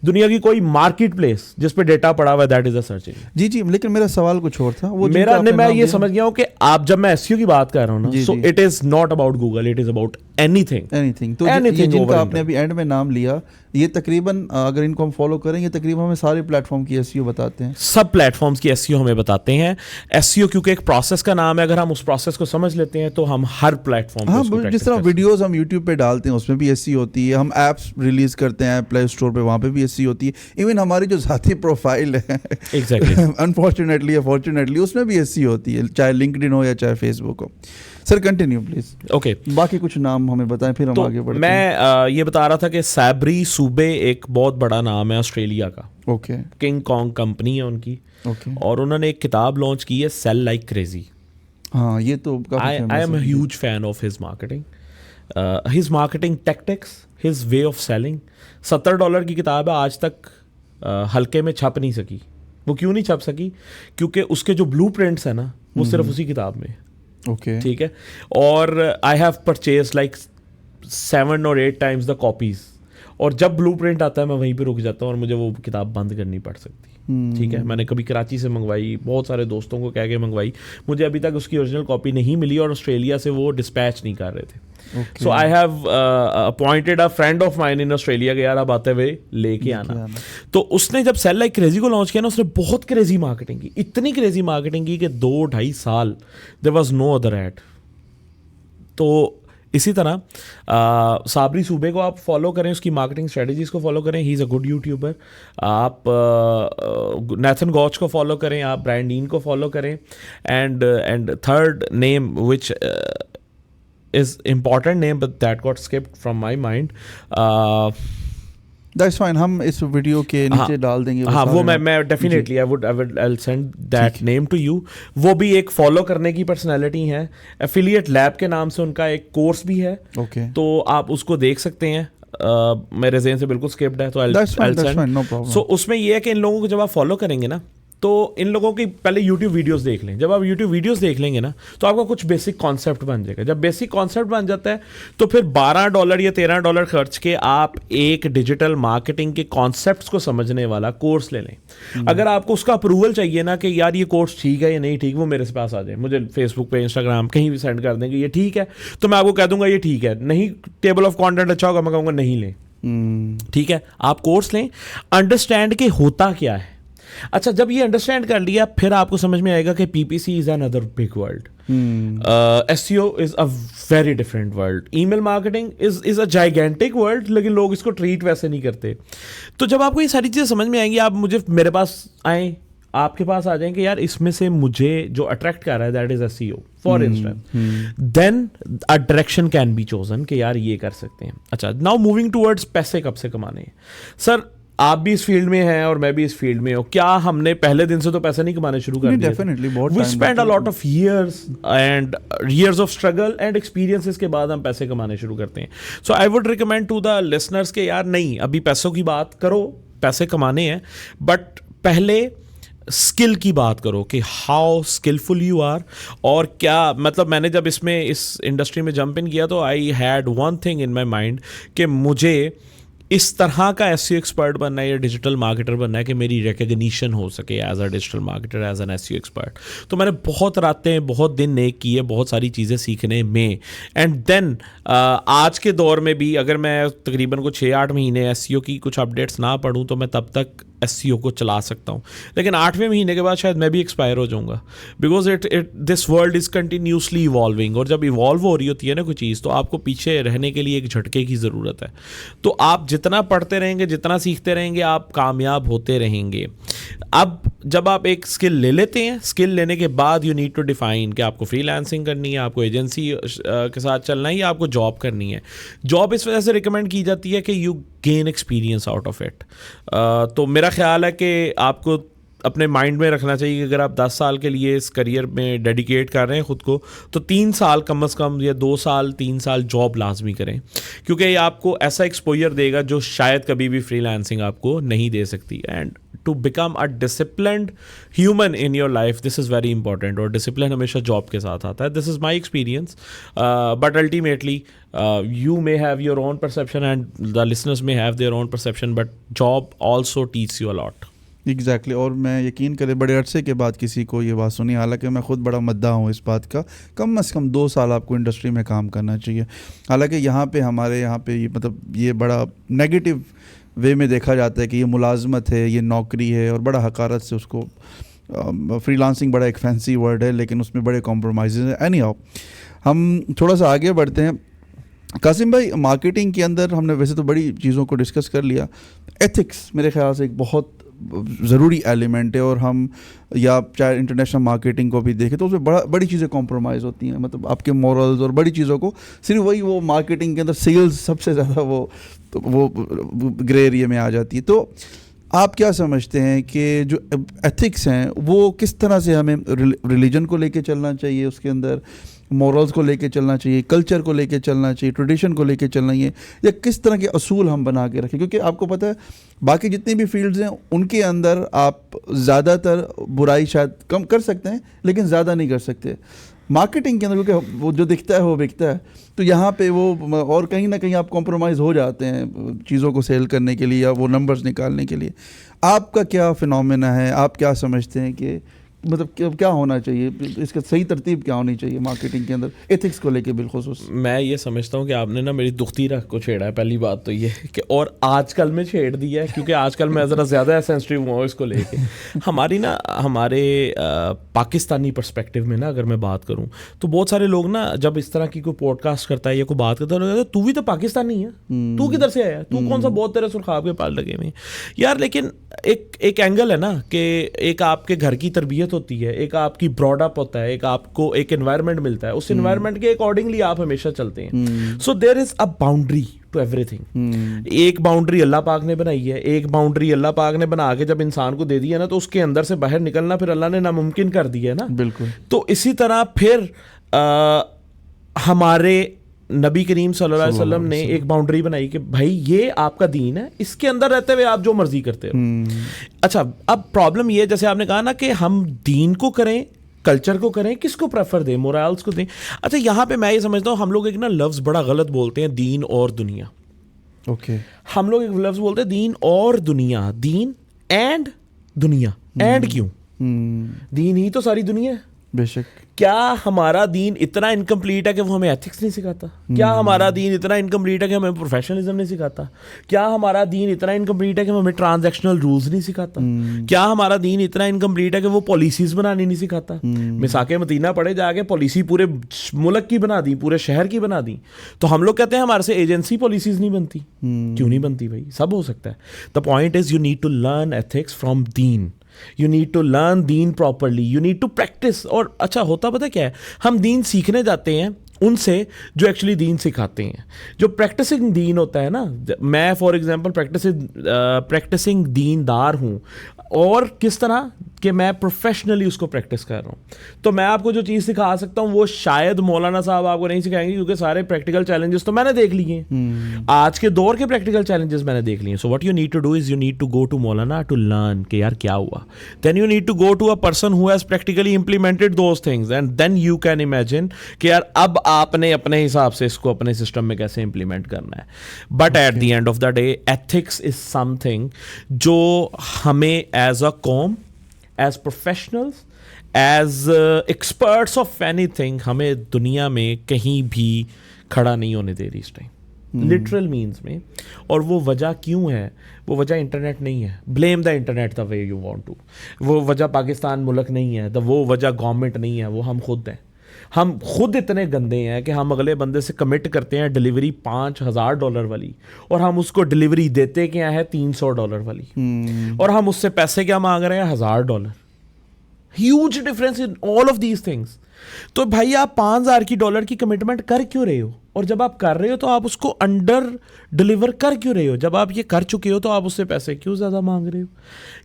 दुनिया की कोई मार्केट प्लेस जिस पे डेटा पड़ा हुआ है, that is a search engine. जी जी, लेकिन मेरा सवाल कुछ और था। वो मेरा नहीं, मैं ये समझ गया हूँ कि आप, जब मैं एसईओ की बात कर रहा हूँ ना, जी, सो जी। It is not about Google, it is about anything. Anything. तो Anything ये जिनका over आपने अभी एंड में नाम लिया, ये तकरीबन अगर इनको हम फॉलो करेंगे, तकरीबन हमें सारे प्लेटफॉर्म की एसईओ बताते हैं। सब प्लेटफॉर्म्स की एसईओ हमें बताते हैं। एसईओ क्योंकि एक प्रोसेस का नाम है, अगर हम उस प्रोसेस को समझ लेते हैं तो हम हर प्लेटफॉर्म हाँ, जिस तरह वीडियोस हम यूट्यूब पे डालते हैं उसमें भी एसईओ होती है, हम ऐप्स रिलीज करते हैं प्ले स्टोर पे, वहाँ पे भी एसईओ होती है। इवन हमारी जो ज़ाती प्रोफाइल है एग्जैक्टली अनफॉर्चुनेटली या फॉर्चुनेटली उसमें भी एसईओ होती है, चाहे लिंक्डइन हो या चाहे फेसबुक हो। Sir continue please. ओके, बाकी कुछ नाम हमें बताएं, फिर हम तो आगे बढ़ते हैं। मैं ये बता रहा था कि सैबरी सूबे एक बहुत बड़ा नाम है ऑस्ट्रेलिया का। ओके किंग कॉन्ग कंपनी है उनकी, ओके। और उन्होंने एक किताब लॉन्च की है, सेल लाइक क्रेजी। हाँ, ये तो I am a huge fan of his marketing tactics, his way of selling. $70 की किताब है, आज तक हल्के में छप नहीं सकी। वो क्यों नहीं छप सकी? क्योंकि उसके जो ब्लूप्रिंट्स है ना, वो सिर्फ उसी किताब में। ओके ठीक है, और I have purchase like 7 or 8 times the copies, और जब ब्लूप्रिंट आता है मैं वहीं पे रुक जाता हूँ और मुझे वो किताब बंद करनी पड़ सकती है। ठीक है, मैंने कभी कराची से मंगवाई, बहुत सारे दोस्तों को कह के मंगवाई, मुझे अभी तक उसकी ओरिजिनल कॉपी नहीं मिली, और ऑस्ट्रेलिया से वो डिस्पैच नहीं कर रहे थे। So I have appointed a friend of mine in Australia के, यार आप आते हुए लेके आना। तो उसने जब सेल लाइक क्रेजी को लॉन्च किया ना, उसने बहुत क्रेजी मार्केटिंग की, इतनी क्रेजी मार्केटिंग की कि 2-2.5 साल there was no other ad. तो इसी तरह साबरी सूबे को आप फॉलो करें, उसकी मार्केटिंग स्ट्रेटजीज को फॉलो करें, he is a good YouTuber. आप नेथन गॉच को फॉलो करें, आप ब्रायन डीन को फॉलो करें, and third name which is important name but that got skipped from my mind. That's fine, हम इस वीडियो के नीचे डाल देंगे। हाँ, वो मैं definitely I'll send that name to you. वो भी एक फॉलो करने की पर्सनैलिटी है। एफिलिएट लैब के नाम से उनका एक कोर्स भी है, ओके, तो आप उसको देख सकते हैं। मेरे ज़हन से बिल्कुल स्किप्ड है, तो I'll send. So उसमें ये है कि इन लोगों को जब आप फॉलो करेंगे ना, तो इन लोगों की पहले YouTube वीडियोस देख लें। जब आप YouTube वीडियोस देख लेंगे ना, तो आपका कुछ बेसिक कॉन्सेप्ट बन जाएगा। जब बेसिक कॉन्सेप्ट बन जाता है, तो फिर $12 या $13 खर्च के आप एक डिजिटल मार्केटिंग के कॉन्सेप्ट्स को समझने वाला कोर्स ले लें। अगर आपको उसका अप्रूवल चाहिए ना कि यार ये कोर्स ठीक है या नहीं ठीक, वो मेरे से पास आ जाए, मुझे फेसबुक पे, इंस्टाग्राम कहीं भी सेंड कर देंगे ये ठीक है, तो मैं आपको कह दूंगा ये ठीक है। नहीं, टेबल ऑफ कंटेंट अच्छा होगा, मैं कहूँगा नहीं लें। ठीक है, आप कोर्स लें, अंडरस्टैंड के होता क्या है। अच्छा, जब ये अंडरस्टैंड कर लिया, फिर आपको समझ में आएगा कि PPC is another big world, SEO is a very different world, email marketing is a gigantic world, लेकिन लोग इसको ट्रीट वैसे नहीं करते। तो जब आपको ये सारी चीज़ें समझ में आएंगी, आप मेरे पास आए, आपके पास आ जाएंगे, यार इसमें से मुझे जो अट्रैक्ट कर रहा है that is SEO for instance, then a direction can be chosen कि यार ये कर सकते हैं। अच्छा, नाउ मूविंग टूवर्ड्स पैसे कब से कमाने हैं। सर, आप भी इस फील्ड में हैं और मैं भी इस फील्ड में हूँ, क्या हमने पहले दिन से तो पैसे नहीं कमाने शुरू कर दिए? डेफिनेटली बहुत we spend a lot of years of struggle and experiences के बाद हम पैसे कमाने शुरू करते हैं। So I would recommend to the listeners के यार नहीं, अभी पैसों की बात करो, पैसे कमाने हैं, बट पहले स्किल की बात करो कि हाउ स्किलफुल यू आर। और क्या मतलब, मैंने जब इस इंडस्ट्री में जंप इन किया तो I had one thing in my mind कि मुझे इस तरह का एसईओ एक्सपर्ट बनना है या डिजिटल मार्केटर बनना है कि मेरी रिकग्निशन हो सके as a digital marketer, as an SEO expert. तो मैंने बहुत रातें, बहुत दिन नेक किए, बहुत सारी चीज़ें सीखने में, एंड देन आज के दौर में भी अगर मैं तकरीबन को 6-8 महीने एसईओ की कुछ अपडेट्स ना पढूं तो मैं तब तक एसईओ को चला सकता हूं। लेकिन 8वें महीने के बाद शायद मैं भी एक्सपायर हो जाऊंगा, because this world is continuously evolving. और जब इवॉल्व हो रही होती है ना कोई चीज़, तो आपको पीछे रहने के लिए एक झटके की ज़रूरत है। तो आप जितना पढ़ते रहेंगे, जितना सीखते रहेंगे, आप कामयाब होते रहेंगे। अब जब आप एक स्किल ले लेते हैं, स्किल लेने के बाद यू नीड टू डिफाइन कि आपको फ्रीलांसिंग करनी है, आपको एजेंसी के साथ चलना है, या आपको जॉब करनी है। जॉब इस वजह से रिकमेंड की जाती है कि you gain experience out of it. तो मेरा ख्याल है कि आपको अपने माइंड में रखना चाहिए कि अगर आप 10 साल के लिए इस करियर में डेडिकेट कर रहे हैं ख़ुद को, तो 3 साल कम से कम या 2 साल 3 साल जॉब लाजमी करें, क्योंकि ये आपको ऐसा एक्सपोजर देगा जो शायद कभी भी फ्रीलांसिंग आपको नहीं दे सकती. And to become a disciplined human in your life, this is very important. और डिसिप्लिन हमेशा जॉब के साथ आता है. This is my experience. But ultimately you may have your own perception and the listeners may have their own perception, but job also teaches you a lot. Exactly और मैं यकीन करें बड़े अरसे के बाद किसी को ये बात सुनी, हालांकि मैं ख़ुद बड़ा मद्दा हूँ इस बात का, कम से कम 2 साल आपको इंडस्ट्री में काम करना चाहिए. हालांकि यहाँ पे हमारे यहाँ पे ये मतलब ये बड़ा नेगेटिव वे में देखा जाता है कि ये मुलाजमत है, ये नौकरी है, और बड़ा हकारत से उसको फ्रीलांसिंग बड़ा एक फैंसी वर्ड है लेकिन उसमें बड़े कॉम्प्रोमाइज़ हैं. एनी हाउ, हम थोड़ा सा आगे बढ़ते हैं. कासिम भाई, मार्केटिंग के अंदर हमने वैसे तो बड़ी चीज़ों को डिस्कस कर लिया. एथिक्स मेरे ख्याल से एक बहुत ज़रूरी एलिमेंट है, और हम या चाहे इंटरनेशनल मार्केटिंग को भी देखें तो उसमें बड़ी चीज़ें कॉम्प्रोमाइज़ होती हैं. मतलब आपके मॉरल्स और बड़ी चीज़ों को सिर्फ वही वो मार्केटिंग के अंदर सेल्स सबसे ज़्यादा वो ग्रे एरिया में आ जाती है. तो आप क्या समझते हैं कि जो एथिक्स हैं वो किस तरह से हमें रिलीजन को लेके चलना चाहिए, उसके अंदर मॉरल्स को लेके चलना चाहिए, कल्चर को लेके चलना चाहिए, ट्रेडिशन को लेके चलना चाहिए, या किस तरह के असूल हम बना के रखें? क्योंकि आपको पता है बाकी जितनी भी फील्ड्स हैं उनके अंदर आप ज़्यादातर बुराई शायद कम कर सकते हैं लेकिन ज़्यादा नहीं कर सकते. मार्केटिंग के अंदर क्योंकि वो जो दिखता है वो बिकता है, तो यहाँ पे वो और कहीं ना कहीं आप कॉम्प्रोमाइज़ हो जाते हैं चीज़ों को सेल करने के लिए या वो नंबर्स निकालने के लिए. आपका क्या फिनोमेना है, आप क्या समझते हैं कि मतलब क्या होना चाहिए, इसका सही तरतीब क्या होनी चाहिए मार्केटिंग के अंदर एथिक्स को लेके बिलखुसूस? मैं ये समझता हूँ कि आपने ना मेरी दुखती रख को छेड़ा है. पहली बात तो ये कि और आजकल में छेड़ दिया है, क्योंकि आजकल मैं ज़रा ज़्यादा सेंसिटिव हुआ हूँ इसको लेके. हमारे पाकिस्तानी पर्सपेक्टिव में ना अगर मैं बात करूँ तो बहुत सारे लोग ना जब इस तरह की कोई पॉडकास्ट करता है या कोई बात करता है, तू भी तो पाकिस्तानी है, तू किधर से आया, तू कौन सा बहुत तेरे सुरखाब के पाल लगे हुए यार. लेकिन एक एंगल है ना कि एक आपके घर की तरबियत होती है, एक आपकी ब्रॉडअप होता है, एक आपको एक एनवायरनमेंट मिलता है, उस एनवायरनमेंट के अकॉर्डिंगली आप हमेशा चलते हैं. So there is a boundary to everything. एक बाउंड्री अल्लाह पाक ने बनाई है, एक बाउंड्री अल्लाह पाक ने बना के जब इंसान को दे दिया ना, तो उसके अंदर से बाहर निकलना फिर अल्लाह ने नामुमकिन कर दिया है ना. बिल्कुल. तो इसी तरह फिर हमारे नबी करीम सल्लल्लाहु अलैहि वसल्लम ने एक बाउंड्री बनाई कि भाई ये आपका दीन है, इसके अंदर रहते हुए आप जो मर्जी करते हो. अच्छा, अब प्रॉब्लम ये, जैसे आपने कहा ना कि हम दीन को करें, कल्चर को करें, किसको प्रेफर दें, मोरल्स को दें. अच्छा, यहाँ पे मैं ये समझता हूँ हम लोग एक ना लफ्ज़ बड़ा गलत बोलते हैं, दीन और दुनिया. ओके. हम लोग एक लफ्ज़ बोलते हैं दीन और दुनिया, दीन एंड दुनिया. एंड क्यों? दीन ही तो सारी दुनिया है. बेशक. क्या हमारा दीन इतना इनकम्प्लीट है कि वो हमें एथिक्स नहीं सिखाता? क्या हमारा दीन इतना इनकम्प्लीट है कि हमें प्रोफेशनलिज्म नहीं सिखाता? क्या हमारा दीन इतना इनकम्प्लीट है कि हमें ट्रांजैक्शनल रूल्स नहीं सिखाता? क्या हमारा दीन इतना इनकम्प्लीट है कि वो पॉलिसीज बनानी नहीं सिखाता? मिसाके मदीना पढ़े जाके पॉलिसी पूरे मुल्क की बना दी, पूरे शहर की बना दी. तो हम लोग कहते हैं हमारे से एजेंसी पॉलिसीज नहीं बनती. क्यों नहीं बनती भाई? सब हो सकता है. The point is you need to learn ethics from दीन. You need to learn Deen properly. You need to practice. और अच्छा होता पता क्या है, हम दीन सीखने जाते हैं उनसे जो एक्चुअली दीन सिखाते हैं. जो प्रैक्टिसिंग दीन होता है ना, मैं फॉर एग्जांपल प्रैक्टिसिंग दीनदार हूँ, और किस तरह कि मैं प्रोफेशनली उसको प्रैक्टिस कर रहा हूँ. तो मैं आपको जो चीज़ सिखा सकता हूँ वो शायद मौलाना साहब आपको नहीं सिखाएंगे, क्योंकि सारे प्रैक्टिकल चैलेंजेस तो मैंने देख लिए हैं. आज के दौर के प्रैक्टिकल चैलेंजेस मैंने देख लिए. So what you need to do is you need to go to मौलाना टू लर्न कि यार क्या हुआ. Then you need to go to a person who has practically implemented those things, and then you can imagine कि यार अब आपने अपने हिसाब से इसको अपने सिस्टम में कैसे इंप्लीमेंट करना है. But at the end of the day ethics is something जो हमें एज अ कौम, as professionals, as experts of anything, हमें दुनिया में कहीं भी खड़ा नहीं होने दे रही इस टाइम, लिटरल मीन्स में. और वो वजह क्यों है? वो वजह इंटरनेट नहीं है. Blame the internet the way you want to. वो वजह पाकिस्तान मुल्क नहीं है, वो वजह गवर्नमेंट नहीं है, वो हम खुद हैं. हम खुद इतने गंदे हैं कि हम अगले बंदे से कमिट करते हैं डिलीवरी $5,000 वाली, और हम उसको डिलीवरी देते क्या है $300 वाली, और हम उससे पैसे क्या मांग रहे हैं $1,000. Huge difference in all of these things. तो भाई आप $5,000 की कमिटमेंट कर क्यों रहे हो? और जब आप कर रहे हो तो आप उसको अंडर डिलीवर कर क्यों रहे हो? जब आप ये कर चुके हो तो आप उससे पैसे क्यों ज़्यादा मांग रहे हो?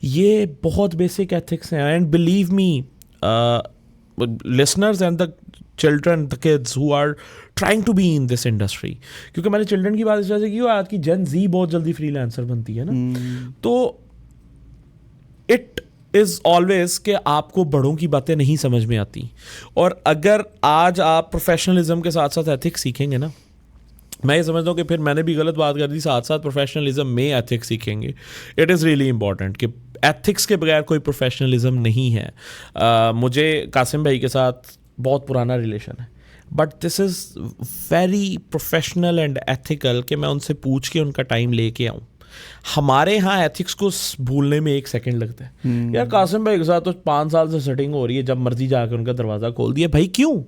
ये बहुत बेसिक एथिक्स हैं. And believe me, listeners and the children, the kids who are trying to be in this industry, क्योंकि मैंने चिल्ड्रन की बात इस वजह से की, आज की जेन जी बहुत जल्दी फ्रीलांसर बनती है ना. तो इट इज़ ऑलवेज कि आपको बड़ों की बातें नहीं समझ में आती. और अगर आज आप प्रोफेशनलिज्म के साथ साथ एथिक्स सीखेंगे ना, मैं ये समझता हूँ कि फिर मैंने भी गलत बात कर दी, साथ साथ प्रोफेशनलिज्म में एथिक्स सीखेंगे. इट इज़ रियली इंपॉर्टेंट कि एथिक्स के बगैर कोई प्रोफेशनलिज्म नहीं है. मुझे कासिम भाई के साथ बहुत पुराना रिलेशन है, but this is very professional and ethical कि मैं उनसे पूछ के उनका टाइम लेके आऊँ. हमारे यहाँ एथिक्स को भूलने में 1 सेकंड लगता है. यार कासिम भाई के साथ तो 5 साल से सेटिंग हो रही है, जब मर्जी जाकर उनका दरवाज़ा खोल दिया. भाई क्यों?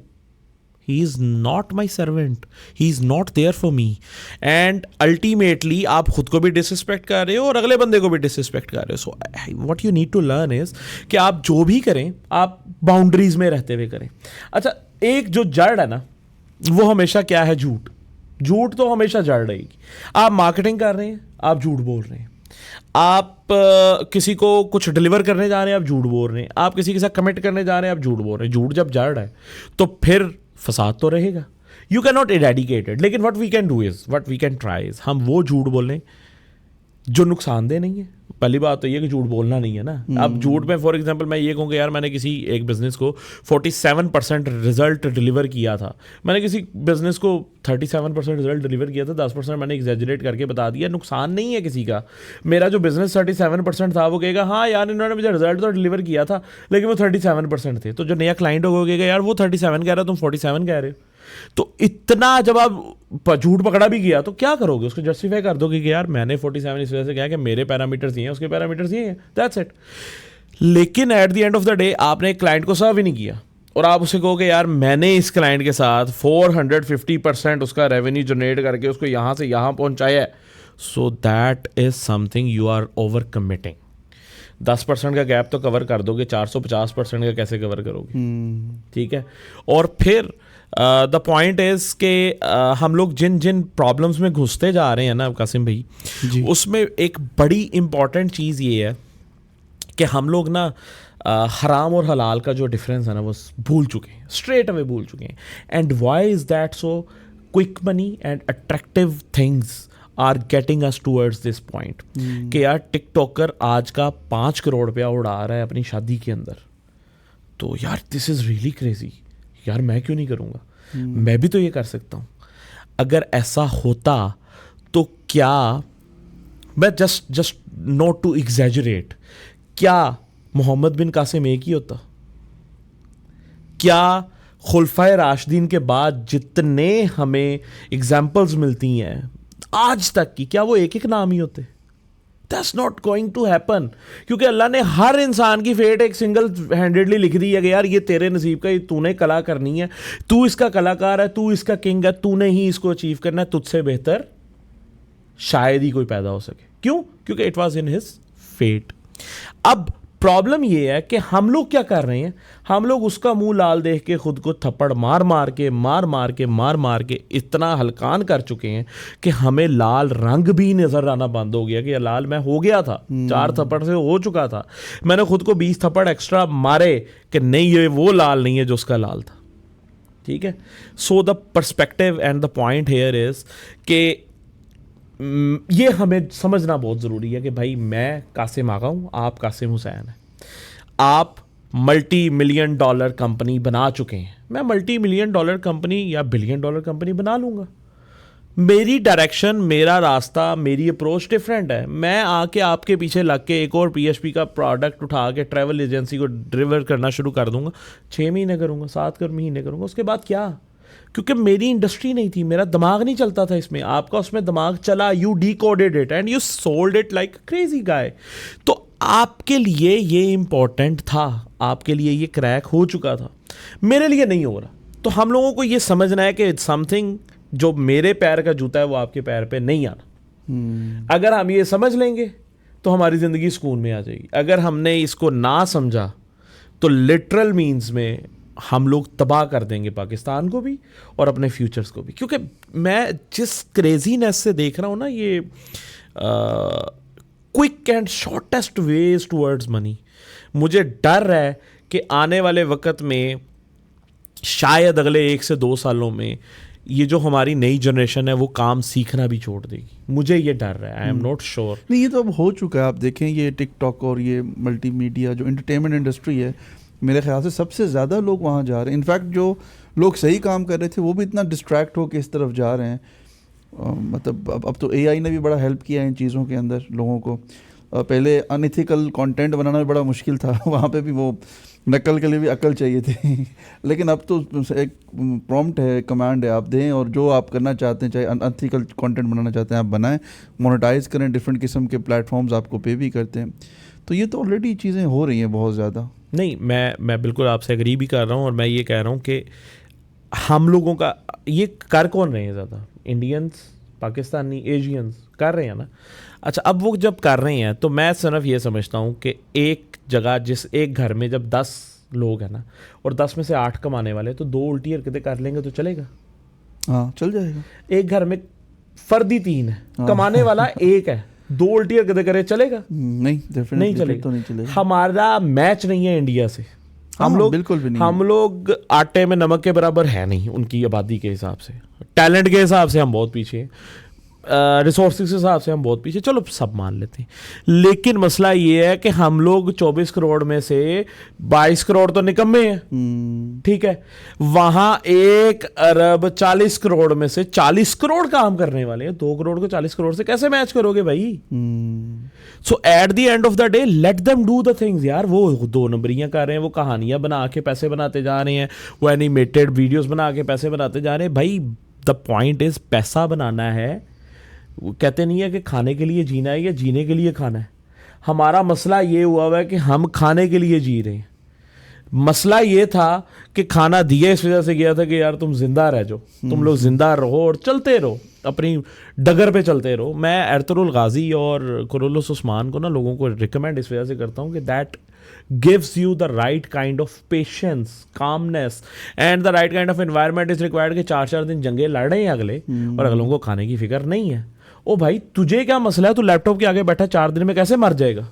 He is not my servant, he is not there for me. And ultimately आप खुद को भी डिसरिस्पेक्ट कर रहे हो और अगले बंदे को भी डिसरिस्पेक्ट कर रहे हो. So what you need to learn is कि आप जो भी करें आप बाउंड्रीज में रहते हुए करें. अच्छा, एक जो जड़ है ना, वो हमेशा क्या है? झूठ. झूठ तो हमेशा जड़ रहेगी. आप मार्केटिंग कर रहे हैं, आप झूठ बोल रहे हैं. आप किसी को कुछ डिलीवर करने जा रहे हैं, आप झूठ बोल रहे हैं. आप किसी के साथ कमिट करने जा रहे हैं, आप झूठ बोल रहे हैं. झूठ जब जड़ है तो फिर फसाद तो रहेगा. You can not eradicate it. लेकिन what we can do is, what we can try is, हम वो झूठ बोलें जो नुकसानदेह नहीं है. पहली बात तो ये कि झूठ बोलना नहीं है ना. अब झूठ में फॉर एग्जांपल मैं ये कहूँ कि यार मैंने किसी एक बिजनेस को 47% रिजल्ट डिलीवर किया था, मैंने किसी बिजनेस को 37% रिजल्ट डिलीवर किया था, 10% मैंने एग्जैजरेट करके बता दिया. नुकसान नहीं है किसी का. मेरा जो बिजनेस 37% था वो कहेगा हाँ यार इन्होंने मुझे रिजल्ट तो डिलीवर किया था लेकिन वो 37% थे. तो जो नया क्लाइंट होगा कहेगा यार वो 37 कह रहा है, तुम 47 कह रहे हो. तो इतना जब आप झूठ पकड़ा भी गया तो क्या करोगे? उसको जस्टिफाई कर दोगे कि यार मैंने 47 इस वजह से कहा कि मेरे पैरामीटर्स ये हैं, उसके पैरामीटर्स ये हैं, दैट्स इट. लेकिन eight the end of the day आपने एक क्लाइंट को सर्व ही नहीं किया और आप उसे कहोगे यार मैंने इस क्लाइंट के साथ 450% उसका रेवेन्यू जनरेट करके उसको यहाँ से यहाँ पहुँचाया है. So that is something you are over committing. 10% का गैप तो कवर कर दोगे, 450% का कैसे कवर करोगे? ठीक है. और फिर द पॉइंट इज़ के हम लोग जिन जिन प्रॉब्लम्स में घुसते जा रहे हैं ना कासिम भाई, उसमें एक बड़ी इम्पॉर्टेंट चीज़ ये है कि हम लोग ना हराम और हलाल का जो डिफरेंस है ना वो भूल चुके हैं, स्ट्रेट अवे भूल चुके हैं. And why is that so? Quick money and attractive things are getting us towards this point कि यार टिकटॉकर आज का 5 करोड़ रुपया उड़ा रहा है अपनी शादी के अंदर. तो यार दिस इज़ रियली क्रेजी. यार मैं क्यों नहीं करूँगा? मैं भी तो ये कर सकता हूँ. अगर ऐसा होता तो क्या, मैं जस्ट नॉट टू एग्जैजरेट, क्या मोहम्मद बिन कासिम एक ही होता? क्या खुलफाए राशिदीन के बाद जितने हमें एग्जाम्पल्स मिलती हैं आज तक की, क्या वो एक एक नाम ही होते? That's not going to happen. क्योंकि अल्लाह ने हर इंसान की फेट एक सिंगल हैंडेडली लिख दी है कि यार ये तेरे नसीब का, ये तूने कला करनी है, तू इसका कलाकार है, तू इसका किंग है, तूने ही इसको अचीव करना है, तुझसे बेहतर शायद ही कोई पैदा हो सके. क्यों? क्योंकि it was in his fate. अब प्रॉब्लम ये है कि हम लोग क्या कर रहे हैं, हम लोग उसका मुंह लाल देख के खुद को थप्पड़ मार मार के इतना हलकान कर चुके हैं कि हमें लाल रंग भी नजर आना बंद हो गया कि लाल मैं हो गया था, 4 थप्पड़ से हो चुका था, मैंने खुद को 20 थप्पड़ एक्स्ट्रा मारे कि नहीं ये वो लाल नहीं है जो उसका लाल था. ठीक है. So the perspective and the point here is कि ये हमें समझना बहुत ज़रूरी है कि भाई मैं कासिम आगा हूँ, आप कासिम हुसैन हैं, आप $multi-million कंपनी बना चुके हैं, मैं $multi-million कंपनी या $1 billion कंपनी बना लूँगा. मेरी डायरेक्शन, मेरा रास्ता, मेरी अप्रोच डिफरेंट है. मैं आके आपके पीछे लग के एक और PHP का प्रोडक्ट उठा के ट्रैवल एजेंसी को डिलीवर करना शुरू कर दूंगा. 6 महीने करूँगा, 7 महीने करूँगा, उसके बाद क्या? क्योंकि मेरी इंडस्ट्री नहीं थी, मेरा दिमाग नहीं चलता था इसमें. आपका उसमें दिमाग चला, you decoded it and you sold it like crazy guy. तो आपके लिए ये इंपॉर्टेंट था, आपके लिए ये क्रैक हो चुका था, मेरे लिए नहीं हो रहा. तो हम लोगों को ये समझना है कि समथिंग जो मेरे पैर का जूता है वो आपके पैर पे नहीं आना. अगर हम ये समझ लेंगे तो हमारी ज़िंदगी सुकून में आ जाएगी. अगर हमने इसको ना समझा तो लिटरल मीन्स में हम लोग तबाह कर देंगे पाकिस्तान को भी और अपने फ्यूचर्स को भी। क्योंकि मैं जिस क्रेजीनेस से देख रहा हूँ ना, ये quick and shortest ways towards money, मुझे डर है कि आने वाले वक्त में शायद अगले 1 से 2 सालों में ये जो हमारी नई जनरेशन है वो काम सीखना भी छोड़ देगी। मुझे ये डर है, आई एम नॉट श्योर। नहीं, ये तो अब हो चुका है। आप देखें ये टिकटॉक और ये मल्टीमीडिया जो एंटरटेनमेंट इंडस्ट्री है, मेरे ख्याल से सबसे ज़्यादा लोग वहाँ जा रहे हैं। इनफैक्ट जो लोग सही काम कर रहे थे वो भी इतना डिस्ट्रैक्ट हो के इस तरफ जा रहे हैं। मतलब अब तो एआई ने भी बड़ा हेल्प किया है इन चीज़ों के अंदर लोगों को। पहले अनएथिकल कंटेंट बनाना भी बड़ा मुश्किल था, वहाँ पे भी वो नकल के लिए भी अकल चाहिए थी लेकिन अब तो एक प्रॉम्प्ट है, कमांड है, आप दें और जो आप करना चाहते हैं, चाहे अनएथिकल कंटेंट बनाना चाहते हैं आप बनाएं, मोनेटाइज करें, डिफरेंट किस्म के प्लेटफॉर्म्स आपको पे भी करते हैं। तो ये तो ऑलरेडी चीज़ें हो रही हैं बहुत ज़्यादा। नहीं, मैं बिल्कुल आपसे एग्री भी कर रहा हूँ और मैं ये कह रहा हूँ कि हम लोगों का ये कर कौन रहे हैं ज़्यादा, इंडियंस, पाकिस्तानी, एशियंस कर रहे हैं ना। अच्छा, अब वो जब कर रहे हैं तो मैं सिर्फ ये समझता हूँ कि एक जगह, जिस एक घर में जब 10 लोग हैं ना और 10 में से 8 कमाने वाले, तो 2 उल्टी हरकतें कर लेंगे तो चलेगा? हाँ, चल जाएगा। एक घर में फर्दी 3 है, कमाने वाला 1 है, 2 उल्टी हरकतें करे, चलेगा? नहीं, नहीं चलेगा। तो नहीं चलेगा। हमारा मैच नहीं है इंडिया से। हम लोग बिल्कुल भी नहीं, हम लोग आटे में नमक के बराबर है नहीं उनकी आबादी के हिसाब से। टैलेंट के हिसाब से हम बहुत पीछे हैं, रिसोर्सेज के हिसाब से हम बहुत पीछे, चलो सब मान लेते हैं। लेकिन मसला ये है कि हम लोग 24 करोड़ में से 22 करोड़ तो निकम्मे हैं, ठीक है। वहां 1 अरब 40 करोड़ में से 40 करोड़ काम करने वाले हैं। 2 करोड़ को 40 करोड़ से कैसे मैच करोगे भाई? So at the end of the day let them do the things यार। वो 2 नंबरियां कर रहे हैं, वो कहानियां बना के पैसे बनाते जा रहे हैं, वो एनिमेटेड वीडियोस बना के पैसे बनाते जा रहे हैं। भाई द पॉइंट इज पैसा बनाना है। वो कहते नहीं है कि खाने के लिए जीना है या जीने के लिए खाना है। हमारा मसला ये हुआ है कि हम खाने के लिए जी रहे हैं। मसला ये था कि खाना दिया इस वजह से गया था कि यार तुम जिंदा रह जाओ, तुम लोग जिंदा रहो और चलते रहो, अपनी डगर पे चलते रहो। मैं एर्तुगरुल गाजी और कुरुलुस उस्मान को ना लोगों को रिकमेंड इस वजह से करता हूँ कि that gives you the right kind of patience, calmness and the right kind of environment is required कि 4-4 दिन जंगे लड़ रहे हैं अगले और अगलों को खाने की फिक्र नहीं है। ओ भाई तुझे क्या मसला है, तू लैपटॉप के आगे बैठा 4 दिन में कैसे मर जाएगा?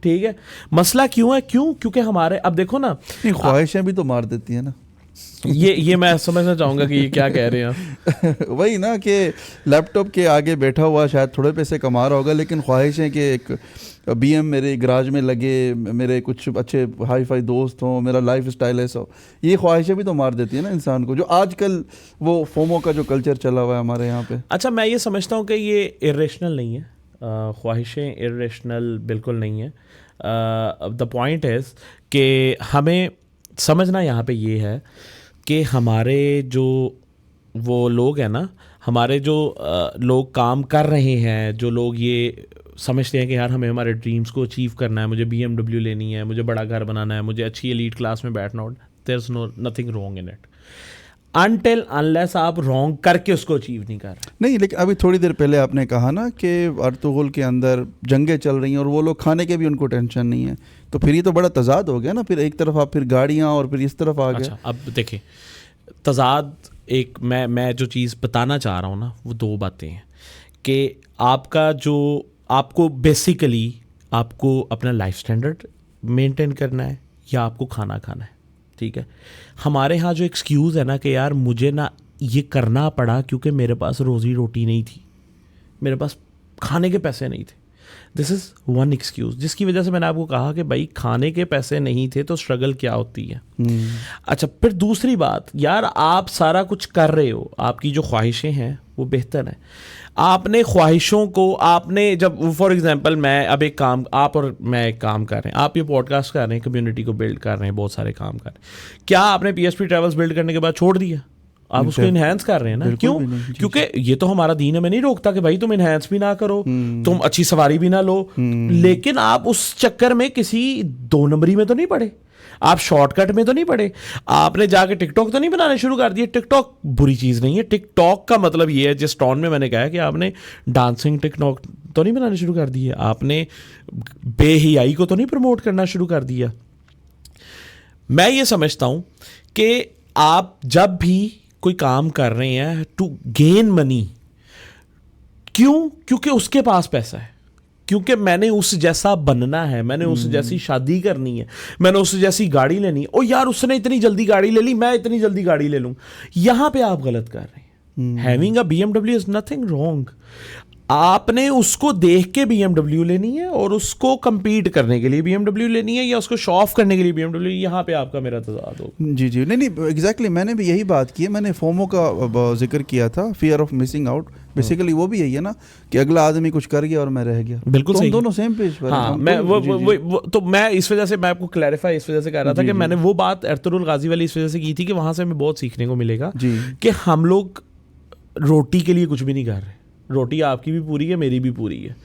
ठीक है, मसला क्यों है? क्योंकि हमारे, अब देखो ना, ख्वाहिशें भी तो मार देती है ना। ये मैं समझना चाहूँगा कि ये क्या कह रहे हैं। वही ना कि लैपटॉप के आगे बैठा हुआ शायद थोड़े पैसे कमा रहा होगा, लेकिन ख्वाहिशें कि एक BM मेरे गराज में लगे, मेरे कुछ अच्छे हाई फाई दोस्त हों, मेरा लाइफ स्टाइल ऐसा हो, ये ख्वाहिशें भी तो मार देती है ना इंसान को, जो आजकल वो फोमो का जो कल्चर चला हुआ है हमारे यहाँ पे। अच्छा, मैं ये समझता हूँ कि ये इरेशनल नहीं है, ख्वाहिशें इरेशनल बिल्कुल नहीं है। द पॉइंट इज़ कि हमें समझना यहाँ पे ये है कि हमारे जो वो लोग हैं ना, हमारे जो लोग काम कर रहे हैं, जो लोग ये समझते हैं कि यार हमें हमारे ड्रीम्स को अचीव करना है, मुझे BMW लेनी है, मुझे बड़ा घर बनाना है, मुझे अच्छी एलीट क्लास में बैठना हो, there is nothing wrong in it until unless आप रॉन्ग करके उसको अचीव नहीं कर रहे। नहीं, लेकिन अभी थोड़ी देर पहले आपने कहा ना कि अर्तुगरुल के अंदर जंगें चल रही हैं और वो लोग खाने के भी उनको टेंशन नहीं है, तो फिर ये तो बड़ा तजाद हो गया ना। फिर एक तरफ आप फिर गाड़ियाँ और फिर इस तरफ आ गए। अच्छा, अब देखिए तजाद, एक मैं जो चीज़ बताना चाह रहा हूँ ना, वो 2 बातें हैं कि आपका जो, आपको बेसिकली आपको अपना लाइफ स्टैंडर्ड मेंटेन करना है या आपको खाना खाना है, ठीक है। हमारे यहाँ जो एक्सक्यूज़ है ना कि यार मुझे ना ये करना पड़ा क्योंकि मेरे पास रोज़ी रोटी नहीं थी, मेरे पास खाने के पैसे नहीं थे, दिस इज़ वन एक्सक्यूज़, जिसकी वजह से मैंने आपको कहा कि भाई खाने के पैसे नहीं थे तो स्ट्रगल क्या होती है। अच्छा, फिर दूसरी बात, यार आप सारा कुछ कर रहे हो, आपकी जो ख्वाहिशें हैं वो बेहतर है। आपने ख्वाहिशों को, आपने जब फॉर एग्जांपल मैं अब एक काम, आप और मैं एक काम कर रहे हैं, आप ये पॉडकास्ट कर रहे हैं, कम्युनिटी को बिल्ड कर रहे हैं, बहुत सारे काम कर रहे हैं, क्या आपने PSP ट्रैवल्स बिल्ड करने के बाद छोड़ दिया? आप उसको इन्हेंस कर रहे हैं ना। क्यों? क्योंकि ये तो हमारा दीन हमें नहीं रोकता कि भाई तुम इन्हेंस भी ना करो, तुम अच्छी सवारी भी ना लो, लेकिन आप उस चक्कर में किसी 2 नंबरी में तो नहीं पड़े, आप शॉर्टकट में तो नहीं पड़े, आपने जाके टिकटॉक तो नहीं बनाने शुरू कर दिए। टिकटॉक बुरी चीज़ नहीं है, टिकटॉक का मतलब ये है, जिस टॉन में मैंने कहा कि आपने डांसिंग टिकटॉक तो नहीं बनाने शुरू कर दिए, आपने बेहियाई को तो नहीं प्रमोट करना शुरू कर दिया। मैं ये समझता हूँ कि आप जब भी कोई काम कर रहे हैं टू गेन मनी, क्यों? क्योंकि उसके पास पैसा है, क्योंकि मैंने उस जैसा बनना है, मैंने उस जैसी शादी करनी है, मैंने उस जैसी गाड़ी लेनी है। ओ यार उसने इतनी जल्दी गाड़ी ले ली, मैं इतनी जल्दी गाड़ी ले लूँ। यहाँ पे आप गलत कर रहे हैं। Having a BMW is nothing wrong. आपने उसको देख के BMW लेनी है और उसको compete करने के लिए BMW लेनी है, या उसको शो ऑफ करने के लिए BMW। यहाँ पे आपका मेरा तजाद होगा। जी जी, नहीं एग्जैक्टली, मैंने भी यही बात की है। मैंने फोमो का जिक्र किया था, fear of missing out. Basically वो भी यही है ना कि अगला आदमी कुछ कर गया और मैं रह गया। बिल्कुल तो सही, दोनों सेम पेज पर। हाँ, मैं वो तो मैं इस वजह से मैं आपको क्लैरिफाई इस वजह से कर रहा था कि मैंने वो बात अर्तुगरुल गाजी वाली इस वजह से की थी कि वहाँ से हमें बहुत सीखने को मिलेगा कि हम लोग रोटी के लिए कुछ भी नहीं कर रहे। रोटी आपकी भी पूरी है, मेरी भी पूरी है।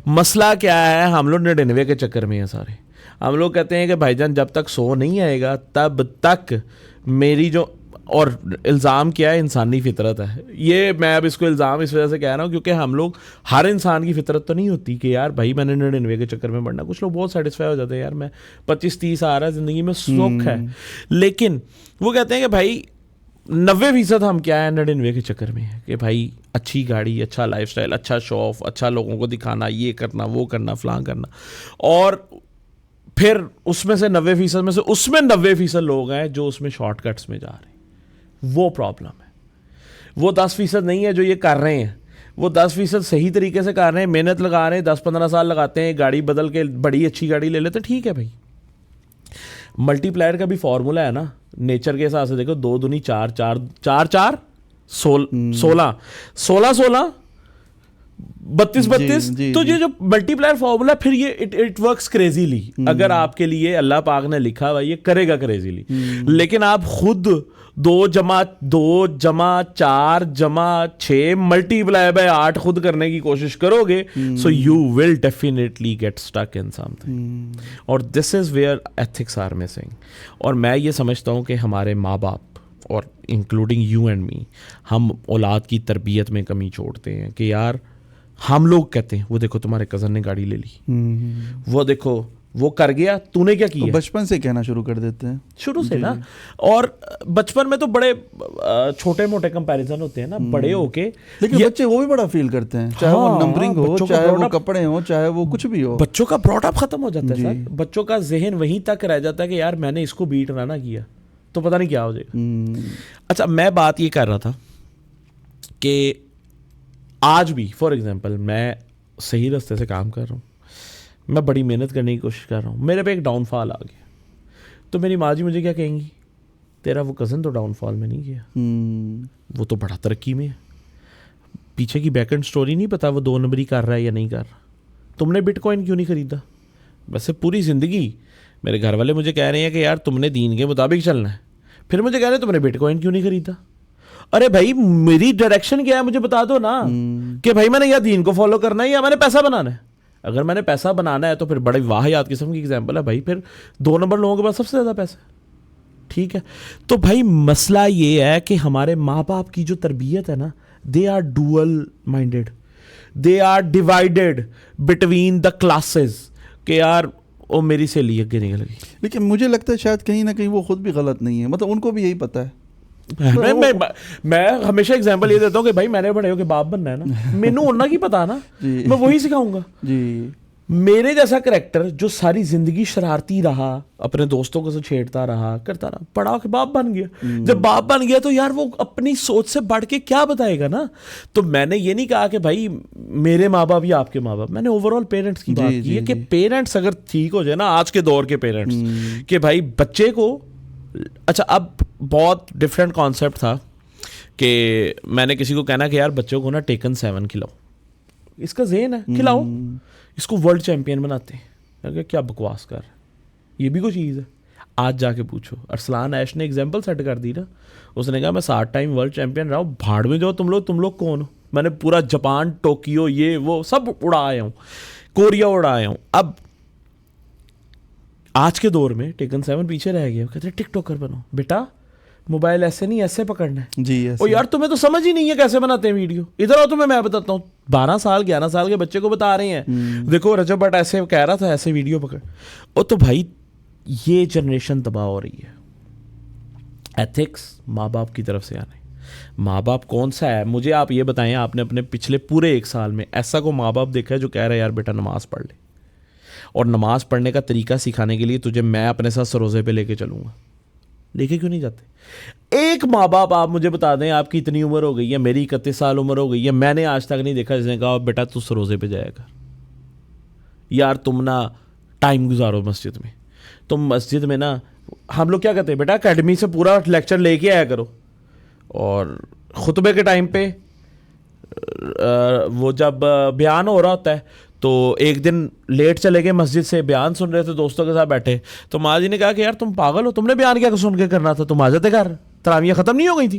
मसला क्या है, हम लोग 99 के चक्कर में हैं सारे। हम लोग कहते हैं कि भाईजान जब तक 100 नहीं आएगा तब तक मेरी जो, और इल्ज़ाम क्या है, इंसानी फितरत है ये। मैं अब इसको इल्ज़ाम इस वजह से कह रहा हूँ क्योंकि हम लोग, हर इंसान की फितरत तो नहीं होती कि यार भाई मैंने 99 के चक्कर में बढ़ना। कुछ लोग बहुत सेटिस्फाई हो जाते हैं, यार मैं 25-30 आ रहा है, ज़िंदगी में सुख है। लेकिन वो कहते हैं कि भाई 90% हम क्या है 99 के चक्कर में है कि भाई अच्छी गाड़ी, अच्छा लाइफस्टाइल, अच्छा शो ऑफ, अच्छा लोगों को दिखाना, ये करना, वो करना, फलां करना। और फिर उसमें से 90% में से उसमें 90% लोग हैं जो उसमें शॉर्टकट्स में जा रहे हैं। वो प्रॉब्लम है। वो 10% नहीं है जो ये कर रहे हैं। वो 10% सही तरीके से कर रहे हैं, मेहनत लगा रहे हैं, 10-15 साल लगाते हैं, गाड़ी बदल के बड़ी अच्छी गाड़ी ले लेते, ठीक है भाई। मल्टीप्लायर का भी फॉर्मूला है ना, नेचर के हिसाब से देखो, 2 दूनी 4, 4 4 4 16 16 16 32 32। तो ये जो मल्टीप्लायर फॉर्मूला, फिर ये इट वर्क्स क्रेजीली। अगर आपके लिए अल्लाह पाक ने लिखा हुआ, ये करेगा क्रेजीली। लेकिन आप खुद 2 जमा 2 जमा 4 जमा 6 मल्टीप्लाई बाय 8 खुद करने की कोशिश करोगे, so you will definitely get stuck in something. और this is where ethics are missing. और मैं ये समझता हूँ कि हमारे माँ बाप, और इंक्लूडिंग यू एंड मी, हम औलाद की तरबियत में कमी छोड़ते हैं कि यार हम लोग कहते हैं वो देखो तुम्हारे कज़न ने गाड़ी ले ली, वो देखो वो कर गया, तूने क्या किया। तो बचपन से कहना शुरू कर देते हैं, शुरू से ना। और बचपन में तो बड़े छोटे मोटे कंपैरिजन होते हैं ना, बड़े होके। लेकिन बच्चे वो भी बड़ा फील करते हैं, चाहे वो नंबरिंग हो, चाहे वो कपड़े हो, चाहे वो कुछ भी हो। बच्चों का ब्रॉडअप खत्म हो जाता है सर। बच्चों का जहन वहीं तक रह जाता है कि यार मैंने इसको बीट ना किया तो पता नहीं क्या हो जाएगा। अच्छा, मैं बात ये कर रहा था कि आज भी फॉर एग्जांपल मैं सही रास्ते से काम कर रहा हूँ, मैं बड़ी मेहनत करने की कोशिश कर रहा हूँ, मेरे पे एक डाउनफॉल आ गया, तो मेरी माँ जी मुझे क्या कहेंगी, तेरा वो कज़न तो डाउनफॉल में नहीं गया, वो तो बड़ा तरक्की में है, पीछे की बैकएंड स्टोरी नहीं पता वो 2 नंबरी कर रहा है या नहीं कर रहा, तुमने बिटकॉइन क्यों नहीं ख़रीदा। वैसे पूरी ज़िंदगी मेरे घर वाले मुझे कह रहे हैं कि यार तुमने दीन के मुताबिक चलना है, फिर मुझे कह रहे हैं तुमने बिटकॉइन क्यों नहीं खरीदा। अरे भाई मेरी डायरेक्शन क्या है मुझे बता दो ना, कि भाई मैंने या दीन को फॉलो करना है या मैंने पैसा बनाना है। अगर मैंने पैसा बनाना है तो फिर बड़े वाहियात किस्म की एग्जांपल है भाई, फिर 2 नंबर लोगों के पास सबसे ज़्यादा पैसा है, ठीक है। तो भाई मसला ये है कि हमारे माँ बाप की जो तरबियत है ना, they are dual minded, they are divided between the classes, कि यार वो मेरी सहेली अगे निकल गई। लेकिन मुझे लगता है शायद कहीं ना कहीं वो खुद भी गलत नहीं है, मतलब उनको भी यही पता है। मैं हमेशा एग्जांपल ये देता हूँ कि भाई मैंने बड़े होके बाप बनना है ना, मैनू होना की पता ना, मैं वही सिखाऊंगा जी। मेरे जैसा करैक्टर जो सारी जिंदगी शरारती रहा, अपने दोस्तों को से छेड़ता रहा, करता रहा, पढ़ा के बाप बन गया। जब बाप बन गया तो यार वो अपनी सोच से बढ़ के क्या बताएगा ना। तो मैंने ये नहीं कहा कि भाई मेरे माँ बाप या आपके माँ बाप, मैंने ओवरऑल पेरेंट्स की बात की है कि पेरेंट्स अगर ठीक हो जाए ना, आज के दौर के पेरेंट्स, कि भाई बच्चे को, अच्छा अब बहुत डिफरेंट कॉन्सेप्ट था कि मैंने किसी को कहना कि यार बच्चों को ना टेकन 7 खिलाओ, इसका ज़हन है खिलाओ, इसको वर्ल्ड चैंपियन बनाते हैं, क्या बकवास कर, ये भी कोई चीज़ है। आज जाके पूछो, अरसलान ऐश ने एग्जांपल सेट कर दी ना, उसने कहा मैं 7 टाइम वर्ल्ड चैंपियन रहा हूँ, भाड़ में जाओ तुम लोग कौन हो, मैंने पूरा जापान, टोक्यो, ये वो सब उड़ा आया हूँ, कोरिया उड़ा आया हूँ। अब आज के दौर में टेकन 7 पीछे रह गया, कहते हैं टिकटॉकर बनो बेटा, मोबाइल ऐसे नहीं ऐसे पकड़ना है जी। ओ यार तुम्हें तो समझ ही नहीं है कैसे बनाते हैं वीडियो, इधर आओ तुम्हें मैं बताता हूँ। 12 साल 11 साल के बच्चे को बता रहे हैं, देखो रजब भट्ट ऐसे कह रहा था, ऐसे वीडियो पकड़। ओ तो भाई ये जनरेशन तबाह हो रही है। एथिक्स माँ बाप की तरफ से आने। माँ बाप कौन सा है, मुझे आप ये बताएं, आपने अपने पिछले पूरे 1 साल में ऐसा को माँ बाप देखा है जो कह रहा है यार बेटा नमाज़ पढ़ ले, और नमाज़ पढ़ने का तरीका सिखाने के लिए तुझे मैं अपने साथ सरोज़े पे लेके चलूँगा? लेके क्यों नहीं जाते? एक माँ बाप आप मुझे बता दें, आपकी इतनी उम्र हो गई है, मेरी 31 साल उम्र हो गई है, मैंने आज तक नहीं देखा जिसने कहा बेटा तू सरोज़े पे जाएगा, यार तुम ना टाइम गुजारो मस्जिद में, तुम मस्जिद में ना, हम लोग क्या कहते हैं बेटा अकेडमी से पूरा लेक्चर लेके आया करो, और खुतबे के टाइम पे वो जब बयान हो रहा होता है तो एक दिन लेट चले गए मस्जिद से, बयान सुन रहे थे दोस्तों के साथ बैठे, तो माँ जी ने कहा कि यार तुम पागल हो, तुमने बयान क्या सुन के करना था, तुम आ जाते घर, तरावियाँ ख़त्म नहीं हो गई थी।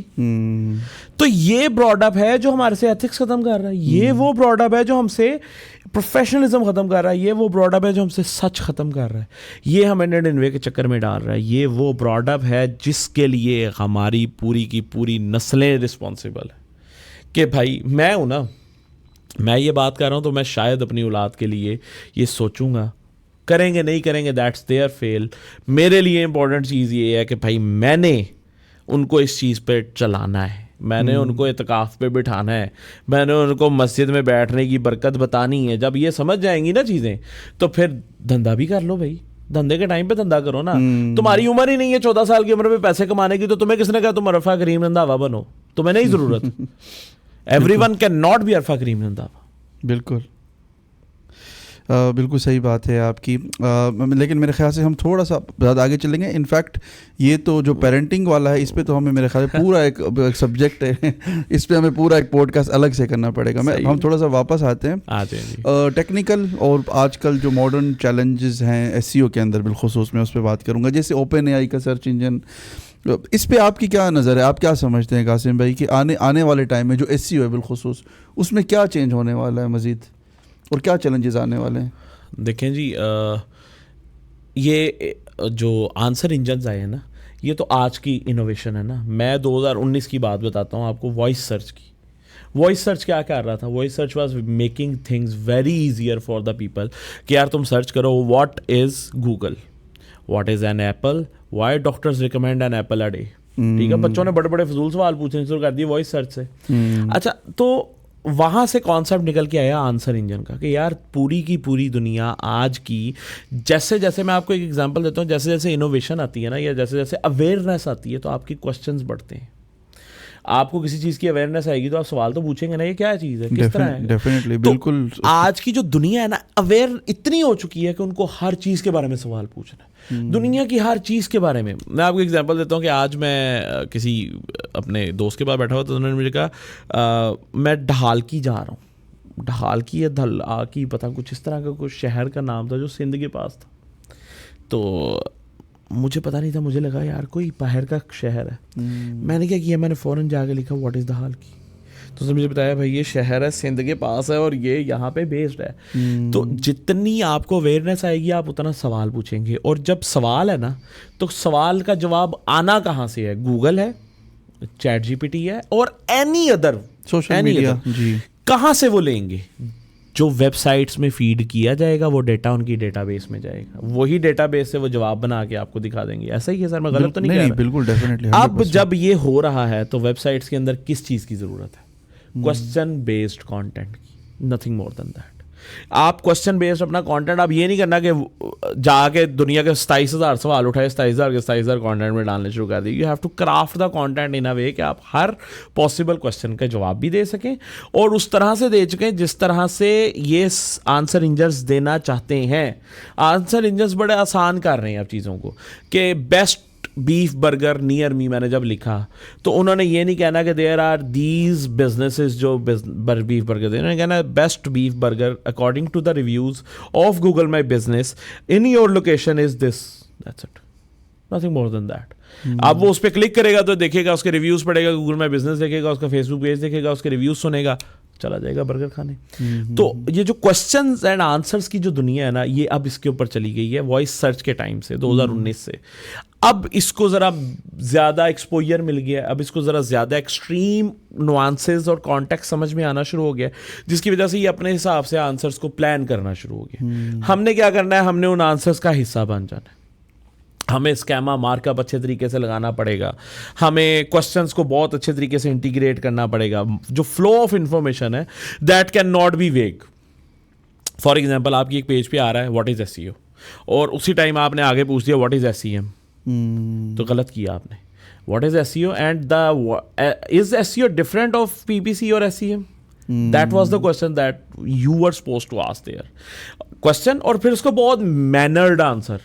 तो ये ब्रॉडअप है जो हमारे से एथिक्स ख़त्म कर रहा है, ये वो ब्रॉडअप है जो हमसे प्रोफेशनलिज्म ख़त्म कर रहा है, ये वो ब्रॉडअप है जो हमसे सच ख़त्म कर रहा है, ये हमें निन्वे के चक्कर में डाल रहा है, ये वो ब्रॉडअप है जिसके लिए हमारी पूरी की पूरी नस्लें रिस्पॉन्सिबल है। कि भाई मैं हूँ ना, मैं ये बात कर रहा हूँ तो मैं शायद अपनी औलाद के लिए ये सोचूंगा, करेंगे नहीं करेंगे दैट्स देयर फेल। मेरे लिए इंपॉर्टेंट चीज़ ये है कि भाई मैंने उनको इस चीज़ पे चलाना है, मैंने उनको इत्काफ़ पे बिठाना है, मैंने उनको मस्जिद में बैठने की बरकत बतानी है। जब ये समझ जाएंगी ना चीज़ें तो फिर धंधा भी कर लो भाई, धंधे के टाइम पे धंधा करो ना। तुम्हारी उम्र ही नहीं है 14 साल की उम्र में पैसे कमाने की, तो तुम्हें किसने कहा तुम अरफा करीम रंधावा बनो? तुम्हें नहीं ज़रूरत। एवरीवन कैन नॉट बी अरफा करीम रंधावा। बिल्कुल बिल्कुल सही बात है आपकी। लेकिन मेरे ख्याल से हम थोड़ा सा ज़्यादा आगे चलेंगे। इनफैक्ट ये तो जो पेरेंटिंग वाला है इस पे तो हमें मेरे ख्याल से पूरा एक सब्जेक्ट है, इस पे हमें पूरा एक पॉडकास्ट अलग से करना पड़ेगा। हम थोड़ा सा वापस आते हैं टेक्निकल और आजकल जो मॉडर्न चैलेंजेस हैं एसईओ के अंदर, बिलखुसूस मैं उस पर बात करूँगा। जैसे ओपन एआई का सर्च इंजन, इस पे आपकी क्या नज़र है, आप क्या समझते हैं कासिम भाई कि आने वाले टाइम में जो एसईओ है बिलखुसूस उसमें क्या चेंज होने वाला है मज़ीद, और क्या चैलेंजेस आने वाले हैं? देखें जी, ये जो आंसर इंजन्स आए हैं ना, ये तो आज की इनोवेशन है ना। मैं 2019 की बात बताता हूँ आपको, वॉइस सर्च की। वॉइस सर्च क्या कर रहा था? Voice search was making things very easier for the people कि यार तुम सर्च करो what is Google, what is an apple, why doctors recommend an apple a day. ठीक है, बच्चों ने बड़े बड़े फजूल सवाल पूछने शुरू कर दिए वॉइस सर्च से। अच्छा, तो वहाँ से कॉन्सेप्ट निकल के आया आंसर इंजन का कि यार पूरी की पूरी दुनिया आज की, जैसे जैसे मैं आपको एक एग्जांपल देता हूँ, जैसे जैसे इनोवेशन आती है ना, या जैसे जैसे अवेयरनेस आती है, तो आपकी क्वेश्चंस बढ़ते हैं। आपको किसी चीज़ की अवेयरनेस आएगी तो आप सवाल तो पूछेंगे ना, ये क्या चीज़ है, किस तरह है। डेफिनेटली, तो बिल्कुल। आज की जो दुनिया है ना, अवेयर इतनी हो चुकी है कि उनको हर चीज़ के बारे में सवाल पूछना है, दुनिया की हर चीज़ के बारे में। मैं आपको एग्जांपल देता हूँ कि आज मैं किसी अपने दोस्त के पास बैठा हुआ, तो उन्होंने मुझे कहा मैं ढालकी जा रहा हूँ। ढालकी या धलाकी, पता कुछ इस तरह का कुछ शहर का नाम था जो सिंध के पास था। तो मुझे पता नहीं था, मुझे लगा यार कोई बाहर का शहर है। मैंने क्या किया, मैंने फ़ौरन जाके लिखा व्हाट इज़ ढालकी। तो उसने मुझे बताया भाई ये शहर है, सिंध के पास है, और ये यहाँ पे बेस्ड है। तो जितनी आपको अवेयरनेस आएगी आप उतना सवाल पूछेंगे, और जब सवाल है ना, तो सवाल का जवाब आना कहाँ से है? गूगल है, चैट जीपीटी है, और एनी अदर सोशल मीडिया। जी, कहाँ से वो लेंगे? जो वेबसाइट्स में फीड किया जाएगा वो डेटा उनकी डेटाबेस में जाएगा, वही डेटाबेस से वो जवाब बना के आपको दिखा देंगे। ऐसा ही है सर, मैं गलत तो नहीं कह रहा? बिल्कुल, डेफिनेटली। अब जब ये हो रहा है तो वेबसाइट्स के अंदर किस चीज़ की ज़रूरत है? क्वेश्चन बेस्ड कंटेंट की, नथिंग मोर देन दैट। आप क्वेश्चन बेस्ड अपना कंटेंट, आप ये नहीं करना कि जाके दुनिया के 27,000 सवाल उठाए, 27,000 के 27,000 कंटेंट में डालने शुरू कर दिए। You have to craft the content in a way कि आप हर पॉसिबल क्वेश्चन का जवाब भी दे सकें, और उस तरह से दे सकें जिस तरह से ये आंसर इंजन्स देना चाहते हैं। आंसर इंजन्स बड़े आसान कर रहे हैं अब चीज़ों को, कि best beef burger near me मैंने जब लिखा, तो उन्होंने ये नहीं कहना कि देयर आर दीज बिजनेसेस जो बीफ बर्गर दे, उन्होंने कहना best beef burger according to the reviews of Google My Business in your location is this, that's it, nothing more than that. अब वो उस पर क्लिक करेगा तो देखेगा, उसके रिव्यूज पढ़ेगा, गूगल माई बिजनेस देखेगा, उसका फेसबुक पेज देखेगा, उसके रिव्यूज सुनेगा, चला जाएगा बर्गर खाने। तो ये जो क्वेश्चंस एंड आंसर्स की जो दुनिया है ना, ये अब इसके ऊपर चली गई है वॉइस सर्च के टाइम से, 2019 से। अब इसको ज़रा ज़्यादा एक्सपोजर मिल गया, अब इसको ज़रा ज़्यादा एक्सट्रीम नुआंसेस और कॉन्टेक्स्ट समझ में आना शुरू हो गया, जिसकी वजह से ये अपने हिसाब से आंसर्स को प्लान करना शुरू हो गया। हमने क्या करना है, हमने उन आंसर्स का हिस्सा बन जाना है। हमें स्कैमा मार्कअप अच्छे तरीके से लगाना पड़ेगा, हमें क्वेश्चंस को बहुत अच्छे तरीके से इंटीग्रेट करना पड़ेगा। जो फ्लो ऑफ इंफॉर्मेशन है दैट कैन नॉट बी वेग। फॉर एग्जांपल आपकी एक पेज पे आ रहा है व्हाट इज एसईओ, और उसी टाइम आपने आगे पूछ दिया व्हाट इज एसईएम, तो गलत किया आपने। What is SEO and the is SEO different of PPC और SEM? That was the question that you were supposed to ask their question, और फिर उसको बहुत मैनर्ड आंसर।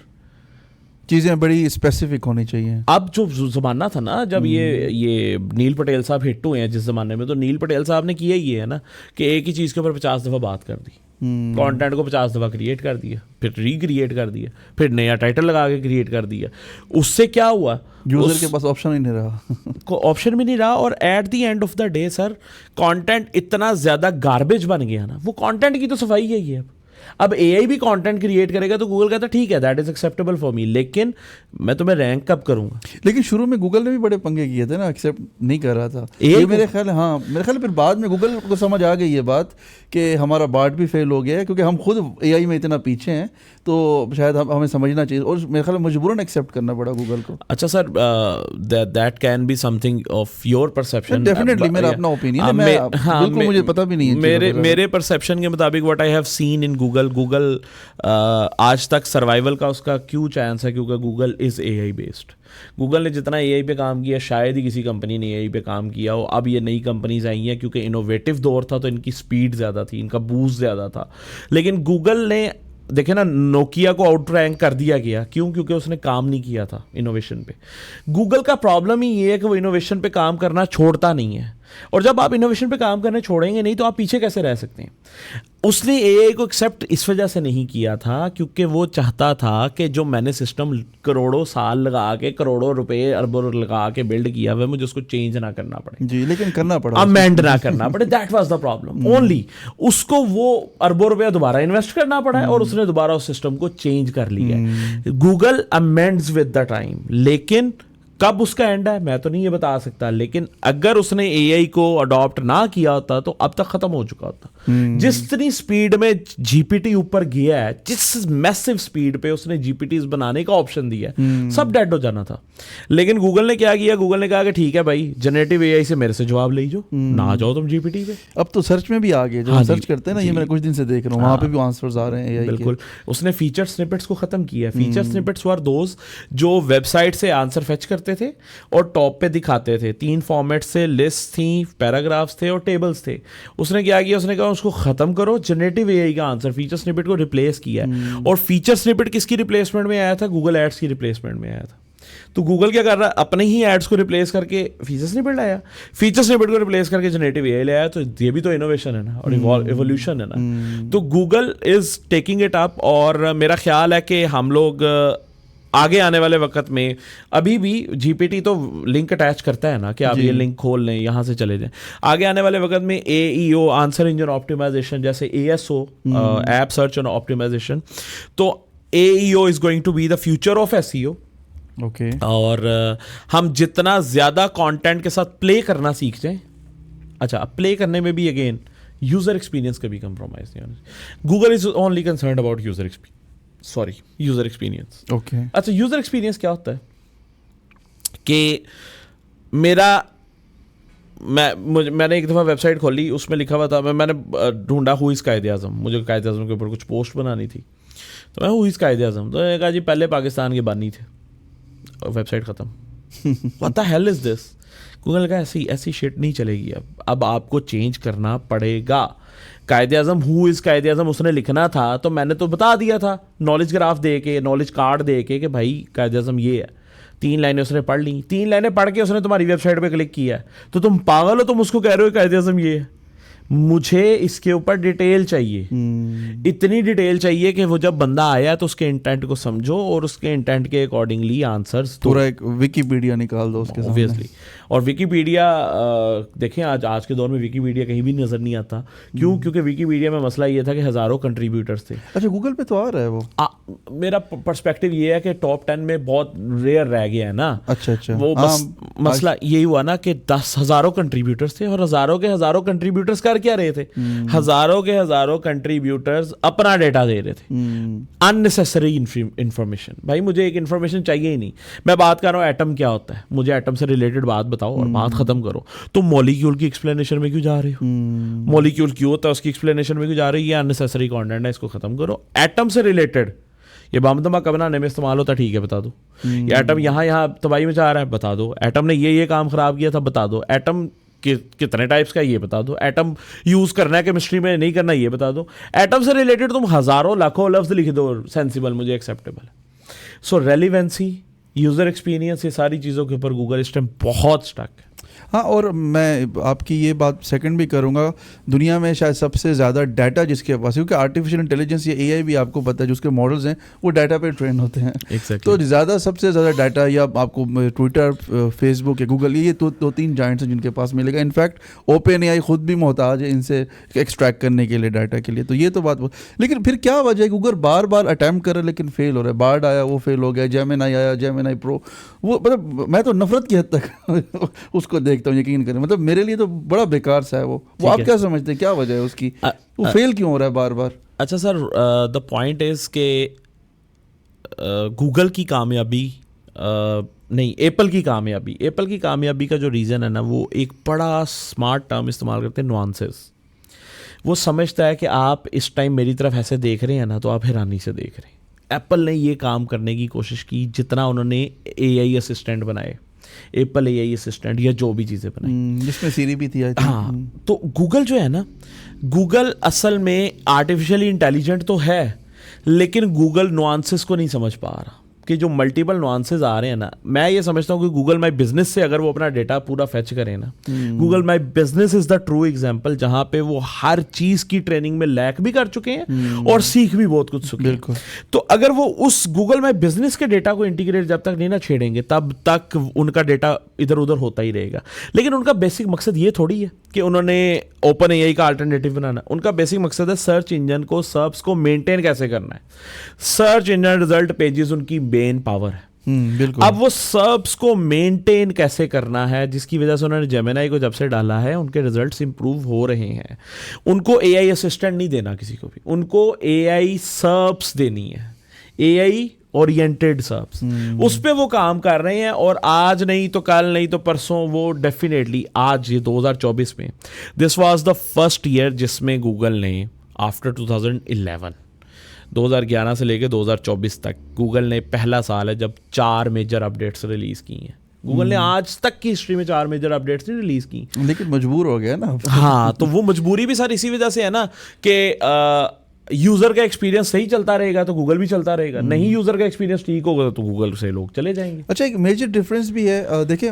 चीज़ें बड़ी स्पेसिफिक होनी चाहिए। अब जो ज़माना था ना जब ये नील पटेल साहब हिट हुए हैं जिस ज़माने में, तो नील पटेल साहब ने किया ही है ना कि एक ही चीज़ के ऊपर 50 दफ़ा बात कर दी, कंटेंट को 50 दफ़ा क्रिएट कर दिया, फिर रीक्रिएट कर दिया, फिर नया टाइटल लगा के क्रिएट कर दिया। उससे क्या हुआ, यूज़र के पास ऑप्शन ही नहीं रहा को ऑप्शन भी नहीं रहा, और eight the end of the day sir content इतना ज़्यादा गार्बेज बन गया ना, वो कंटेंट की तो सफाई है ही। अब एआई भी कंटेंट क्रिएट करेगा तो गूगल कहता ठीक है that is acceptable for me, लेकिन मैं तुम्हें रैंक कब करूंगा? लेकिन शुरू में गूगल ने भी बड़े पंगे किए थे ना, एक्सेप्ट नहीं कर रहा था ये मेरे ख्याल। हाँ मेरे ख्याल फिर बाद में गूगल को समझ आ गई ये बात कि हमारा बार्ट भी फेल हो गया है, क्योंकि हम खुद एआई में इतना पीछे हैं, तो शायद हमें समझना चाहिए, और मेरे ख्याल मजबूरन एक्सेप्ट करना पड़ा गूगल को। अच्छा sir, that can be something of your perception. Definitely मेरा अपना ओपिनियन है, मैं बिल्कुल मुझे पता भी नहीं है। मेरे परसेप्शन के मुताबिक what I have seen in Google आज तक सर्वाइवल का उसका क्यों चांस है, क्योंकि Google is AI based. Google ने जितना एआई पे काम किया शायद ही किसी कंपनी ने एआई पे काम किया हो। अब ये नई कंपनीज आई हैं क्योंकि इनोवेटिव दौर था तो इनकी स्पीड ज़्यादा थी, इनका बूस्ट ज़्यादा था। लेकिन गूगल ने देखे ना, नोकिया को आउट रैंक कर दिया गया, क्यों? क्योंकि उसने काम नहीं किया था इनोवेशन पे। गूगल का प्रॉब्लम ही ये है कि वो इनोवेशन पे काम करना छोड़ता नहीं है, और जब आप इनोवेशन पे काम करने छोड़ेंगे नहीं तो आप पीछे कैसे रह सकते हैं? उसने एआई को एक्सेप्ट इस वजह से नहीं किया था क्योंकि वो चाहता था कि जो मैंने सिस्टम करोड़ों साल लगा के, करोड़ों रुपए अरबों लगा के बिल्ड किया हुआ, मुझे उसको चेंज ना करना पड़े जी, लेकिन करना पड़ा, अमेंड ना करना पड़े। That was the problem only. उसको वो अरबों रुपया दोबारा इन्वेस्ट करना पड़ा है और उसने दोबारा उस सिस्टम को चेंज कर लिया है। Google amends with the time, लेकिन कब उसका एंड है मैं तो नहीं ये बता सकता, लेकिन अगर उसने एआई को अडॉप्ट ना किया होता तो अब तक खत्म हो चुका होता। जितनी स्पीड में जीपीटी ऊपर गया है, जिस मैसिव स्पीड पे उसने जीपीटीज बनाने का ऑप्शन दिया है, सब डेड हो जाना था। लेकिन गूगल ने क्या किया, गूगल ने कहा कि ठीक है भाई, जनरेटिव एआई से मेरे से जवाब ले जाओ, ना आ जाओ तुम जीपीटी पे। अब तो सर्च में भी आ गए, जब सर्च करते हैं ना, ये मैं कुछ दिन से देख रहा हूँ, वहाँ पे भी आंसर्स आ रहे हैं एआई के। बिल्कुल, उसने फीचर स्निपेट्स को खत्म किया। फीचर स्निपेट्स वर दोज जो वेबसाइट से आंसर फेच करते थे और टॉप पे दिखाते थे। 3 फॉर्मेट से, लिस्ट थी, पैराग्राफ्स थे और टेबल्स थे। उसने क्या किया, उसने कहा उसको खत्म करो, जनरेटिव एआई का आंसर फीचर स्निपेट को रिप्लेस किया है। और फीचर स्निपेट किसकी रिप्लेसमेंट में आया था? गूगल एड्स की रिप्लेसमेंट में आया था। तो गूगल क्या कर रहा है, अपने ही एड्स को रिप्लेस करके फीचर स्निपेट लाया, फीचर स्निपेट को रिप्लेस करके जनरेटिव एआई लाया। तो ये भी तो इनोवेशन है ना, और इवोल्यूशन है ना। तो Google is taking it up, और मेरा ख्याल है कि हम लोग आगे आने वाले वक्त में, अभी भी जीपीटी तो लिंक अटैच करता है ना कि आप ये लिंक खोल लें, यहाँ से चले जाएं। आगे आने वाले वक्त में एईओ, आंसर इंजन ऑप्टिमाइजेशन, जैसे ASO, app search and optimisation, तो AEO is going to be the future of SEO. Okay, और हम जितना ज़्यादा कंटेंट के साथ प्ले करना सीख जाएं। अच्छा, अब प्ले करने में भी अगेन यूज़र एक्सपीरियंस कभी कंप्रोमाइज नहीं होना। Google is only concerned about user experience. Okay, अच्छा, यूज़र एक्सपीरियंस क्या होता है कि मैंने एक दफ़ा वेबसाइट खोली, उसमें लिखा हुआ था, मैंने ढूंढा हु इज़ कायदे आज़म, मुझे कायदे आज़म के ऊपर कुछ पोस्ट बनानी थी, तो मैं हु इज़ कायदे आज़म, तो मैंने कहा जी पहले पाकिस्तान के बानी थे, और वेबसाइट ख़त्म। What the hell is this? Google का ऐसी शिट नहीं चलेगी। अब आपको चेंज करना पड़ेगा। कायदे आज़म, हु इज़ कायदे आज़म उसने लिखना था तो मैंने तो बता दिया था, नॉलेज ग्राफ दे के, नॉलेज कार्ड दे के कि भाई कायदे आज़म ये है। 3 लाइनें उसने पढ़ ली, 3 लाइनें पढ़ के उसने तुम्हारी वेबसाइट पे क्लिक किया, तो तुम पागल हो, तुम उसको कह रहे हो कायदे आज़म ये है। मुझे इसके ऊपर डिटेल चाहिए, इतनी डिटेल चाहिए कि वो जब बंदा आया तो उसके इंटेंट को समझो और उसके इंटेंट के अकॉर्डिंगली आंसर्स पूरा एक विकीपीडिया निकाल दो उसके सामने। ऑब्वियसली। और विकीपीडिया देखें, आज के दौर में विकीपीडिया कहीं भी नज़र नहीं आता। क्यों? क्योंकि विकीपीडिया में मसला ये था कि हज़ारों कंट्रीब्यूटर्स थे। अच्छा, गूगल पे तो आ रहा है वो। मेरा पर्सपेक्टिव ये है कि टॉप 10 में बहुत रेयर रह गया है ना। अच्छा, वो मसला यही हुआ ना कि 10 हज़ारों कंट्रीब्यूटर्स थे और हज़ारों के हज़ारों कंट्रीब्यूटर्स कर कर क्या रहे थे, हजारों के हजारों कंट्रीब्यूटर्स अपना डेटा दे रहे थे, अननेसेसरी इंफॉर्मेशन। भाई मुझे एक इंफॉर्मेशन चाहिए ही नहीं, मैं बात कर रहा हूँ एटम क्या होता है, मुझे एटम से रिलेटेड बात बताओ और बात खत्म करो। तुम मॉलिक्यूल की एक्सप्लेनेशन में क्यों जा रहे हो, मॉलिक्यूल क्यों होता है उसकी एक्सप्लेनेशन में क्यों जा रही है, ये अननेसेसरी कंटेंट है, इसको खत्म करो। एटम से रिलेटेड ये बम धमाका बनाने में इस्तेमाल होता है, ठीक है बता दो। ये एटम यहाँ तबाही में जा रहा है, बता दो। एटम ने ये काम खराब किया था, बता दो। एटम कितने टाइप्स का, ये बता दो। एटम यूज करना है केमिस्ट्री में, नहीं करना, ये बता दो। एटम से रिलेटेड तुम हजारों लाखों लफ्ज लिख दो, सेंसिबल, मुझे एक्सेप्टेबल है। सो रेलिवेंसी, यूजर एक्सपीरियंस, ये सारी चीज़ों के ऊपर गूगल इस टाइम बहुत स्टक है। हाँ, और मैं आपकी ये बात सेकंड भी करूँगा, दुनिया में शायद सबसे ज़्यादा डाटा जिसके पास है, क्योंकि आर्टिफिशियल इंटेलिजेंस या एआई भी आपको पता है जो उसके मॉडल्स हैं वो डाटा पे ट्रेन होते हैं। तो ज़्यादा सबसे ज़्यादा डाटा या आपको ट्विटर, फेसबुक या गूगल, ये दो तीन जाइंट्स हैं जिनके पास मिलेगा। इनफैक्ट ओपन एआई खुद भी मोहताज है इनसे एक्सट्रैक्ट करने के लिए, डाटा के लिए। तो ये तो बात, लेकिन फिर क्या वजह है गूगल बार बार अटैम्प्ट कर रहा है लेकिन फेल हो रहा है। बार्ड आया वो फेल हो गया, जेमिनाई आया, जेमिनाई प्रो, वो मतलब मैं तो नफरत की हद तक उसको देखता हूँ, यकीन करें। मतलब मेरे लिए तो बड़ा बेकार सा है वो आप क्या समझते हैं, क्या वजह है उसकी, वो फेल क्यों हो रहा है बार बार? अच्छा सर, द पॉइंट इज के गूगल की कामयाबी नहीं, एप्पल की कामयाबी का जो रीज़न है ना, वो एक बड़ा स्मार्ट टर्म इस्तेमाल करते हैं, नुआंसेस। वो समझता है कि आप इस टाइम मेरी तरफ ऐसे देख रहे हैं ना, तो आप हैरानी से देख रहे हैं। एप्पल ने ये काम करने की कोशिश की जितना उन्होंने एआई असिस्टेंट बनाए, एप्पल एआई असिस्टेंट या जो भी चीज़ें बनाई, जिसमें सीरी भी थी। हाँ, तो गूगल जो है ना, गूगल असल में आर्टिफिशियली इंटेलिजेंट तो है, लेकिन गूगल नुआंसेस को नहीं समझ पा रहा कि जो मल्टीपल नुआंसेस आ रहे हैं ना। मैं ये समझता हूँ कि गूगल माई बिजनेस से अगर वो अपना डेटा पूरा फेच करें ना, Google My business is the true example, जहाँ पे वो हर चीज़ की ट्रेनिंग में लैक भी कर चुके हैं और सीख भी बहुत कुछ चुके हैं। तो अगर वो उस गूगल माई बिजनेस के डेटा को इंटीग्रेट जब तक नहीं ना छेड़ेंगे, तब तक उनका डेटा इधर उधर होता ही रहेगा। लेकिन उनका बेसिक मकसद ये थोड़ी है कि उन्होंने ओपन एआई का अल्टरनेटिव बनाना। उनका बेसिक मकसद है सर्च इंजन को, सर्च को मेंटेन कैसे करना है। सर्च इंजन रिजल्ट पेजेस उनकी मेन पावर है। बिल्कुल। अब वो सर्च को मेंटेन कैसे करना है, जिसकी वजह से उन्होंने जेमिनाई को जब से डाला है, उनके रिजल्ट्स इंप्रूव हो रहे हैं। उनको एआई असिस्टेंट नहीं देना किसी को भी, उनको एआई सर्च देनी है, एआई ओरिएंटेड सर्च। उस पे वो काम कर रहे हैं, और आज नहीं तो कल, नहीं तो परसों, वो डेफिनेटली आज, ये 2024 में, this was the first year जिसमें गूगल ने आफ्टर 2011 से लेकर 2024 तक गूगल ने पहला साल है जब 4 मेजर अपडेट्स रिलीज की हैं। गूगल ने आज तक की हिस्ट्री में 4 मेजर अपडेट्स नहीं रिलीज की, लेकिन मजबूर हो गया ना। हाँ, तो वो मजबूरी भी सर इसी वजह से है ना कि यूजर का एक्सपीरियंस सही चलता रहेगा तो गूगल भी चलता रहेगा, नहीं यूजर का एक्सपीरियंस ठीक होगा तो गूगल से लोग चले जाएंगे। अच्छा, एक मेजर डिफरेंस भी है, देखिए,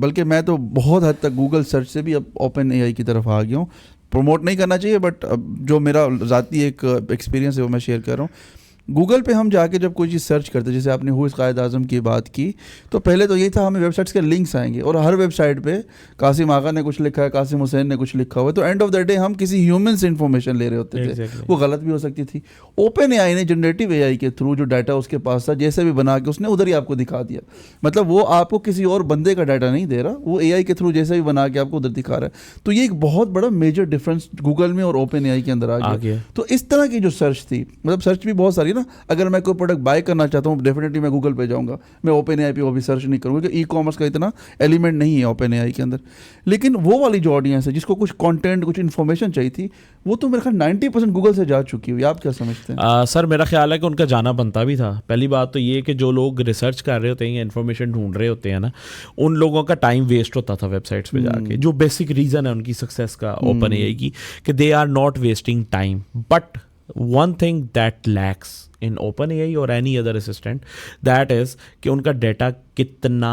बल्कि मैं तो बहुत हद तक गूगल सर्च से भी अब ओपन एआई की तरफ आ गया हूँ। प्रमोट नहीं करना चाहिए, बट जो मेरा ज़ाती एक एक्सपीरियंस है वो मैं शेयर कर रहा हूँ। गूगल पे हम जाके जब कोई चीज़ सर्च करते हैं, जैसे आपने हु इज़ कायद आज़म की बात की, तो पहले तो यही था हमें वेबसाइट्स के लिंक्स आएंगे, और हर वेबसाइट पे कासिम आगा ने कुछ लिखा है, कासिम हुसैन ने कुछ लिखा हुआ है, तो एंड ऑफ द डे हम किसी ह्यूमन से इन्फॉर्मेशन ले रहे होते थे। वो गलत भी हो सकती थी। ओपन एआई ने जनरेटिव एआई के थ्रू जो डाटा उसके पास था, जैसे भी बना के उसने उधर ही आपको दिखा दिया। मतलब वो आपको किसी और बंदे का डाटा नहीं दे रहा, वो एआई के थ्रू जैसे भी बना के आपको उधर दिखा रहा है। तो ये एक बहुत बड़ा मेजर डिफरेंस गूगल में और ओपन एआई के अंदर आ गया। तो इस तरह की जो सर्च थी, मतलब सर्च भी बहुत सारी ना, अगर मैं कोई प्रोडक्ट बाय करना चाहता हूँ डेफिनेटली मैं गूगल पे जाऊँगा, मैं ओपन एआई पे वो भी सर्च नहीं करूँगा, क्योंकि ई कॉमर्स का इतना एलिमेंट नहीं है ओपन एआई के अंदर। लेकिन वो वाली जो ऑडियंस है जिसको कुछ कंटेंट, कुछ इन्फॉर्मेशन चाहिए थी, वो तो मेरे ख्याल 90% गूगल से जा चुकी हुई। आप क्या समझते हैं? सर मेरा ख्याल है कि उनका जाना बनता भी था। पहली बात तो ये कि जो लोग रिसर्च कर रहे होते हैं या इन्फॉर्मेशन ढूंढ रहे होते हैं ना, उन लोगों का टाइम वेस्ट होता था वेबसाइट्स पे जाके। जो बेसिक रीज़न है उनकी सक्सेस का ओपन एआई की, कि they are not wasting time. But one thing that lacks in OpenAI or any other assistant, that is कि उनका डेटा कितना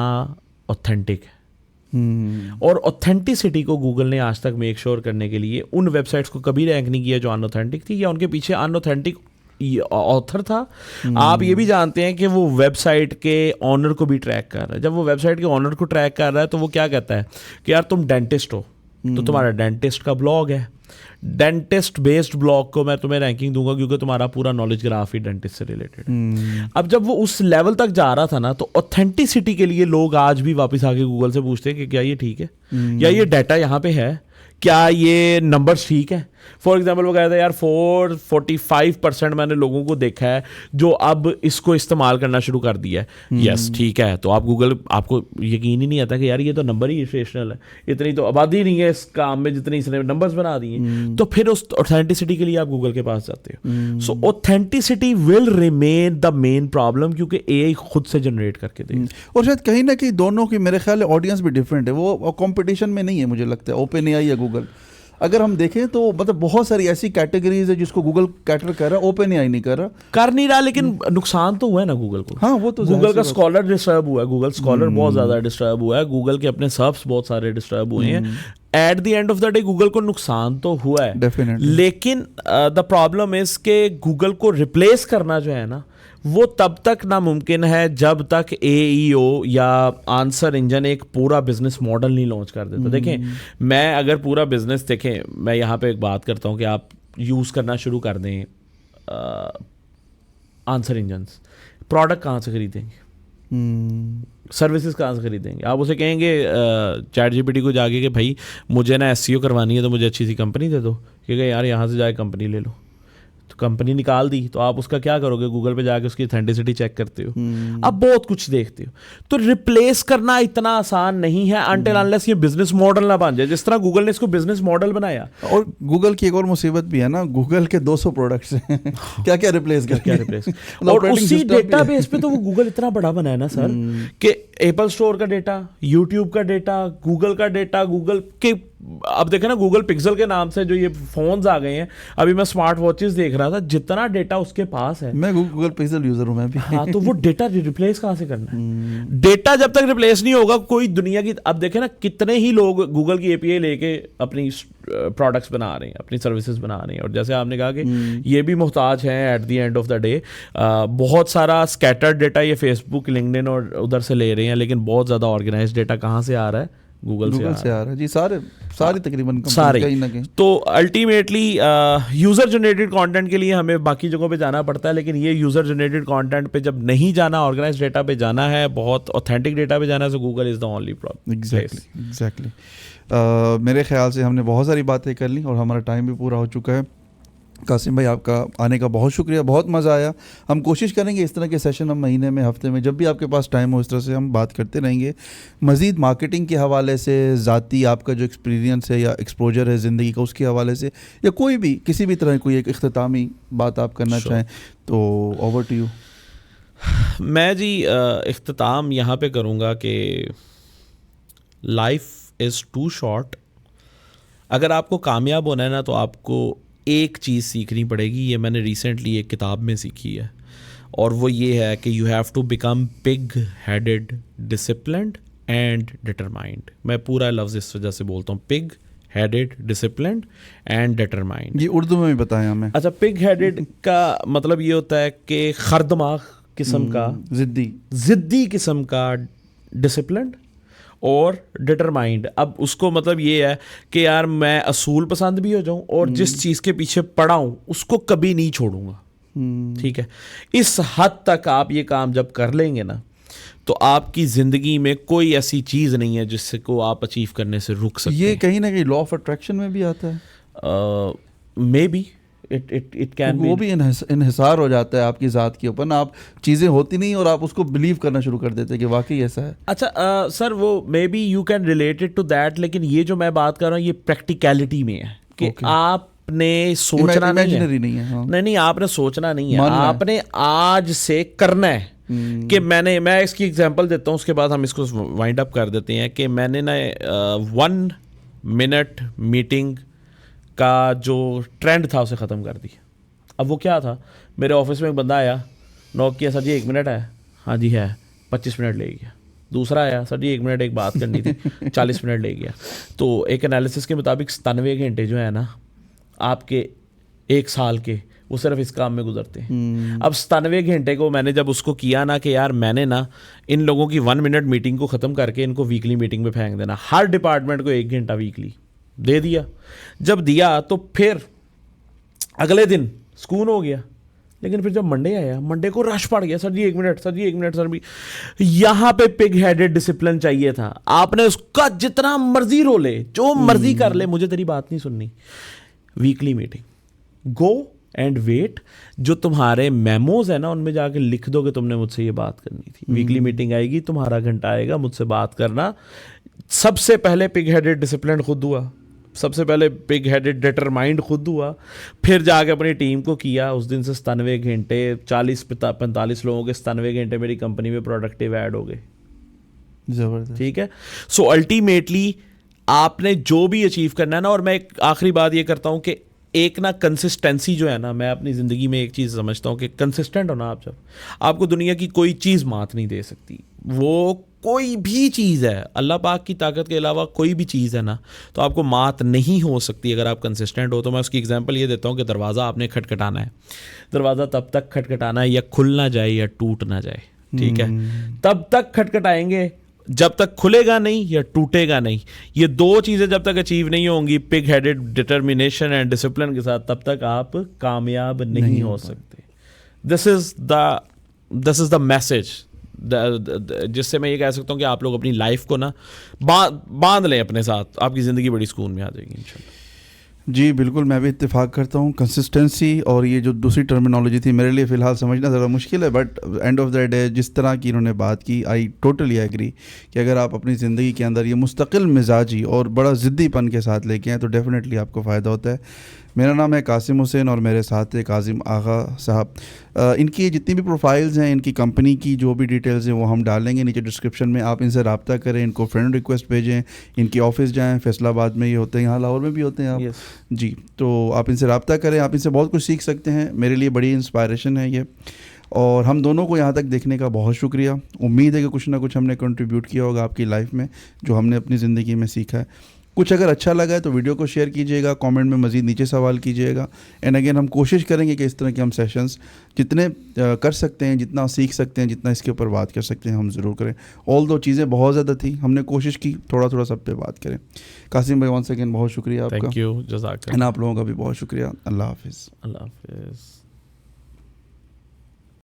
ऑथेंटिक है। और ऑथेंटिसिटी को गूगल ने आज तक मेक श्योर करने के लिए उन वेबसाइट्स को कभी रैंक नहीं किया जो अनऑथेंटिक थी, या उनके पीछे अनऑथेंटिक ऑथर था। आप ये भी जानते हैं कि वो वेबसाइट के ऑनर को भी ट्रैक कर रहा है। जब वो वेबसाइट के ऑनर को ट्रैक कर रहा है तो वो क्या कहता है कि यार तुम डेंटिस्ट हो, तो तुम्हारा डेंटिस्ट का ब्लॉग है, डेंटिस्ट बेस्ड ब्लॉग को मैं तुम्हें रैंकिंग दूंगा क्योंकि तुम्हारा पूरा नॉलेज ग्राफ ही डेंटिस्ट से रिलेटेड। अब जब वो उस लेवल तक जा रहा था ना, तो ऑथेंटिसिटी के लिए लोग आज भी वापस आके गूगल से पूछते हैं कि क्या ये ठीक है, या ये डाटा यहाँ पे है, क्या ये नंबर्स ठीक हैं? फॉर एग्जाम्पल वो कहता है यार 45% मैंने लोगों को देखा है जो अब इसको इस्तेमाल करना शुरू कर दिया है। यस ठीक है, तो आप गूगल, आपको यकीन ही नहीं आता कि यार ये तो नंबर ही इरेशनल है, इतनी तो आबादी नहीं है इस काम में जितनी इसने नंबर्स बना दिए। तो फिर उस ऑथेंटिसिटी के लिए आप गूगल के पास जाते हो। So authenticity will remain the main problem, क्योंकि एआई खुद से जनरेट करके देगा। और शायद कहीं ना कहीं दोनों की मेरे ख्याल ऑडियंस भी डिफरेंट है, वो कंपटीशन में नहीं है मुझे लगता है ओपन एआई या गूगल। अगर हम देखें तो मतलब बहुत सारी ऐसी कैटेगरीज है जिसको गूगल कैटर कर रहा है, ओपन एआई नहीं कर रहा। लेकिन नुकसान तो हुआ है ना गूगल को। हाँ वो तो गूगल का स्कॉलर डिस्टर्ब हुआ है, गूगल स्कॉलर बहुत ज़्यादा डिस्टर्ब हुआ है, गूगल के अपने सर्व्स बहुत सारे डिस्टर्ब हुए हैं। Eight the end of the day Google को नुकसान तो हुआ है डेफिनेटली, लेकिन द प्रॉब्लम इज के गूगल को रिप्लेस करना जो है ना वो तब तक नामुमकिन है जब तक एईओ या आंसर इंजन एक पूरा बिजनेस मॉडल नहीं लॉन्च कर देता। देखें, मैं अगर पूरा बिजनेस देखें, मैं यहाँ पे एक बात करता हूँ कि आप यूज़ करना शुरू कर दें आंसर इंजन्स, प्रोडक्ट कहाँ से खरीदेंगे? सर्विसेज कहाँ से खरीदेंगे? आप उसे कहेंगे चैट जीपीटी को जाके कि भाई मुझे ना एसईओ करवानी है तो मुझे अच्छी सी कंपनी दे दो, क्योंकि यार यहाँ से जाके कंपनी ले लो, तो कंपनी निकाल दी, तो आप उसका क्या करोगे? गूगल पे जाके उसकी ऑथेंटिसिटी चेक करते हो, अब बहुत कुछ देखते हो। तो रिप्लेस करना इतना आसान नहीं है अनटिल अनलेस ये बिजनेस मॉडल ना बन जाए, जिस तरह गूगल ने इसको बिजनेस मॉडल बनाया। और गूगल की एक और मुसीबत भी है ना, गूगल के 200 प्रोडक्ट्स हैं क्या क्या रिप्लेस कर क्या रिप्लेस और उसी डेटा बेस पे तो वो गूगल इतना बड़ा बना है ना सर, कि एप्पल स्टोर का डेटा, यूट्यूब का डेटा, गूगल का डेटा, गूगल के अब देखें ना गूगल पिक्सल के नाम से जो ये फोन्स आ गए हैं, अभी मैं स्मार्ट वॉचेस देख रहा था, जितना डेटा उसके पास है। मैं गूगल पिक्सल यूजर हूं मैं भी। हाँ, तो वो डेटा रिप्लेस कहाँ से करना है? डेटा जब तक रिप्लेस नहीं होगा कोई दुनिया की, अब देखें ना कितने ही लोग गूगल की एपीआई लेके अपनी प्रोडक्ट्स बना रहे हैं, अपनी सर्विसेज बना रहे हैं, और जैसे आपने कहा कि ये भी मोहताज हैं eight the end of the day. बहुत सारा स्कैटर्ड डेटा ये फेसबुक, लिंक्डइन और उधर से ले रहे हैं, लेकिन बहुत ज़्यादा ऑर्गेनाइज डेटा कहाँ से आ रहा है? गूगल से आ रहा है जी। सारी तकरीबन सारे कहीं ना कहीं। तो अल्टीमेटली यूज़र जनरेटेड कंटेंट के लिए हमें बाकी जगहों पे जाना पड़ता है, लेकिन ये यूज़र जनरेटेड कंटेंट पे जब नहीं जाना, ऑर्गेनाइज डेटा पे जाना है, बहुत ऑथेंटिक डेटा पे जाना है, तो Google is the only problem. Exactly मेरे ख्याल से हमने बहुत सारी बातें कर ली और हमारा टाइम भी पूरा हो चुका है। कासिम भाई आपका आने का बहुत शुक्रिया, बहुत मज़ा आया। हम कोशिश करेंगे इस तरह के सेशन हम महीने में, हफ्ते में, जब भी आपके पास टाइम हो, इस तरह से हम बात करते रहेंगे। मज़ीद मार्केटिंग के हवाले से, ज़ाती आपका जो एक्सपीरियंस है या एक्सपोजर है ज़िंदगी का, उसके हवाले से, या कोई भी किसी भी तरह कोई एक इख्तितामी बात आप करना चाहें तो ओवर टू यू। मैं जी इख्तिताम यहाँ पे करूँगा कि लाइफ इज़ टू शॉर्ट। अगर आपको कामयाब होना है ना, तो आपको एक चीज़ सीखनी पड़ेगी। ये मैंने रिसेंटली एक किताब में सीखी है, और वो ये है कि you have to become pig headed, disciplined and determined. मैं पूरा लफ्ज़ इस वजह से बोलता हूँ, pig headed, disciplined and determined. ये उर्दू में भी बताया हमें। अच्छा, पिग हेडेड का मतलब ये होता है कि खरदमाग किस्म का, ज़िद्दी किस्म का, डिसिप्लिन्ड और डिटरमाइंड। अब उसको मतलब ये है कि यार मैं असूल पसंद भी हो जाऊं और जिस चीज़ के पीछे पड़ा हूं उसको कभी नहीं छोड़ूंगा। ठीक है, इस हद तक आप ये काम जब कर लेंगे ना, तो आपकी ज़िंदगी में कोई ऐसी चीज़ नहीं है जिससे को आप अचीव करने से रुक सकते। ये कहीं ना कहीं लॉ ऑफ अट्रैक्शन में भी आता है। मे बी इट कैन, वो भी इन्हिसार हो जाता है आपकी ज़ात के ऊपर ना, आप चीज़ें होती नहीं और आप उसको बिलीव करना शुरू कर देते हैं कि वाकई ऐसा है। अच्छा सर, वो maybe you can related to that, लेकिन ये जो मैं बात कर रहा हूँ ये प्रैक्टिकलिटी में है कि आपने सोचना नहीं है। हाँ। नहीं, आपने सोचना नहीं है, आपने आज से करना है। कि मैं इसकी एग्जांपल देता हूँ, उसके बाद हम इसको वाइंड अप कर देते हैं। कि मैंने ना 1 मिनट मीटिंग का जो ट्रेंड था उसे ख़त्म कर दिया। अब वो क्या था, मेरे ऑफिस में एक बंदा आया, नॉक किया, सर जी 1 मिनट है? हाँ जी है। 25 मिनट ले गया। दूसरा आया, सर जी 1 मिनट एक बात करनी थी। 40 मिनट ले गया। तो एक एनालिसिस के मुताबिक 97 घंटे जो है ना आपके 1 साल के, वो सिर्फ इस काम में गुजरते हैं। अब 97 घंटे को मैंने जब उसको किया ना कि यार मैंने ना इन लोगों की 1 मिनट मीटिंग को ख़त्म करके इनको वीकली मीटिंग में फेंक देना, हर डिपार्टमेंट को 1 घंटा वीकली दे दिया। जब दिया तो फिर अगले दिन सुकून हो गया, लेकिन फिर जब मंडे आया, मंडे को रश पड़ गया, सर जी 1 मिनट, सर जी 1 मिनट, सर भी यहाँ पे पिग हेडेड डिसिप्लिन चाहिए था। आपने उसका जितना मर्जी रोले, जो मर्जी कर ले, मुझे तेरी बात नहीं सुननी। Weekly meeting, go and wait, जो तुम्हारे मेमोज है ना उनमें जाके लिख दो कि तुमने मुझसे ये बात करनी थी। वीकली मीटिंग आएगी, तुम्हारा घंटा आएगा, मुझसे बात करना। सबसे पहले पिग हेडेड डिसिप्लिन खुद हुआ, सबसे पहले पिग हेडेड डिटरमाइंड खुद हुआ, फिर जाके अपनी टीम को किया। उस दिन से 97 घंटे, 40-45 लोगों के 97 घंटे मेरी कंपनी में प्रोडक्टिव ऐड हो गए। ज़बरदस्त। ठीक है, सो अल्टीमेटली आपने जो भी अचीव करना है ना, और मैं एक आखिरी बात ये करता हूँ कि एक ना कंसिस्टेंसी जो है ना, मैं अपनी ज़िंदगी में एक चीज़ समझता हूँ कि कंसिस्टेंट हो ना आप, जब आपको दुनिया की कोई चीज़ मात नहीं दे सकती। वो कोई भी चीज़ है, अल्लाह पाक की ताकत के अलावा कोई भी चीज़ है ना, तो आपको मात नहीं हो सकती अगर आप कंसिस्टेंट हो। तो मैं उसकी एग्जांपल ये देता हूँ कि दरवाज़ा आपने खटखटाना है, दरवाज़ा तब तक खटखटाना है या खुल ना जाए या टूट ना जाए। ठीक है, तब तक खटखटाएंगे जब तक खुलेगा नहीं या टूटेगा नहीं। ये दो चीज़ें जब तक अचीव नहीं होंगी pig headed determination and discipline के साथ, तब तक आप कामयाब नहीं हो सकते। दिस इज़ द मैसेज जिससे मैं ये कह सकता हूँ कि आप लोग अपनी लाइफ को ना बांध लें अपने साथ, आपकी ज़िंदगी बड़ी सुकून में आ जाएगी इंशाल्लाह। जी बिल्कुल, मैं भी इत्तेफाक करता हूँ। कंसिस्टेंसी और ये जो दूसरी टर्मिनोलॉजी थी मेरे लिए फ़िलहाल समझना ज़रा मुश्किल है, but and of the day जिस तरह की इन्होंने बात की, आई टोटली एग्री कि अगर आप अपनी ज़िंदगी के अंदर ये मुस्तकिल मिजाजी और बड़ा ज़िद्दीपन के साथ लेके आएँ तो डेफिनेटली आपको फ़ायदा होता है। मेरा नाम है कासिम हुसैन और मेरे साथ है काजिम आगा साहब। इनकी जितनी भी प्रोफाइल्स हैं, इनकी कंपनी की जो भी डिटेल्स हैं वो हम डालेंगे नीचे डिस्क्रिप्शन में। आप इनसे रब्ता करें, इनको फ्रेंड रिक्वेस्ट भेजें, इनकी ऑफिस जाएं। फैसलाबाद में ये होते हैं, यहाँ लाहौर में भी होते हैं आप। Yes. जी, तो आप इनसे रब्ता करें, आप इनसे बहुत कुछ सीख सकते हैं। मेरे लिए बड़ी इंस्पायरेशन है ये, और हम दोनों को यहाँ तक देखने का बहुत शुक्रिया। उम्मीद है कि कुछ ना कुछ हमने कंट्रीब्यूट किया होगा आपकी लाइफ में, जो हमने अपनी ज़िंदगी में सीखा है। कुछ अगर अच्छा लगा है तो वीडियो को शेयर कीजिएगा, कमेंट में मज़ीद नीचे सवाल कीजिएगा। एंड अगेन हम कोशिश करेंगे कि इस तरह के हम सेशंस जितने कर सकते हैं, जितना सीख सकते हैं, जितना इसके ऊपर बात कर सकते हैं, हम ज़रूर करें। ऑल दो चीज़ें बहुत ज़्यादा थी, हमने कोशिश की थोड़ा थोड़ा सब पे बात करें। कासिम भाई वंस अगेन बहुत शुक्रिया आपका। थैंक यू, जज़ाकल्लाह। एंड आप लोगों का भी बहुत शुक्रिया। अल्लाह हाफिज़। अल्लाह हाफिज़।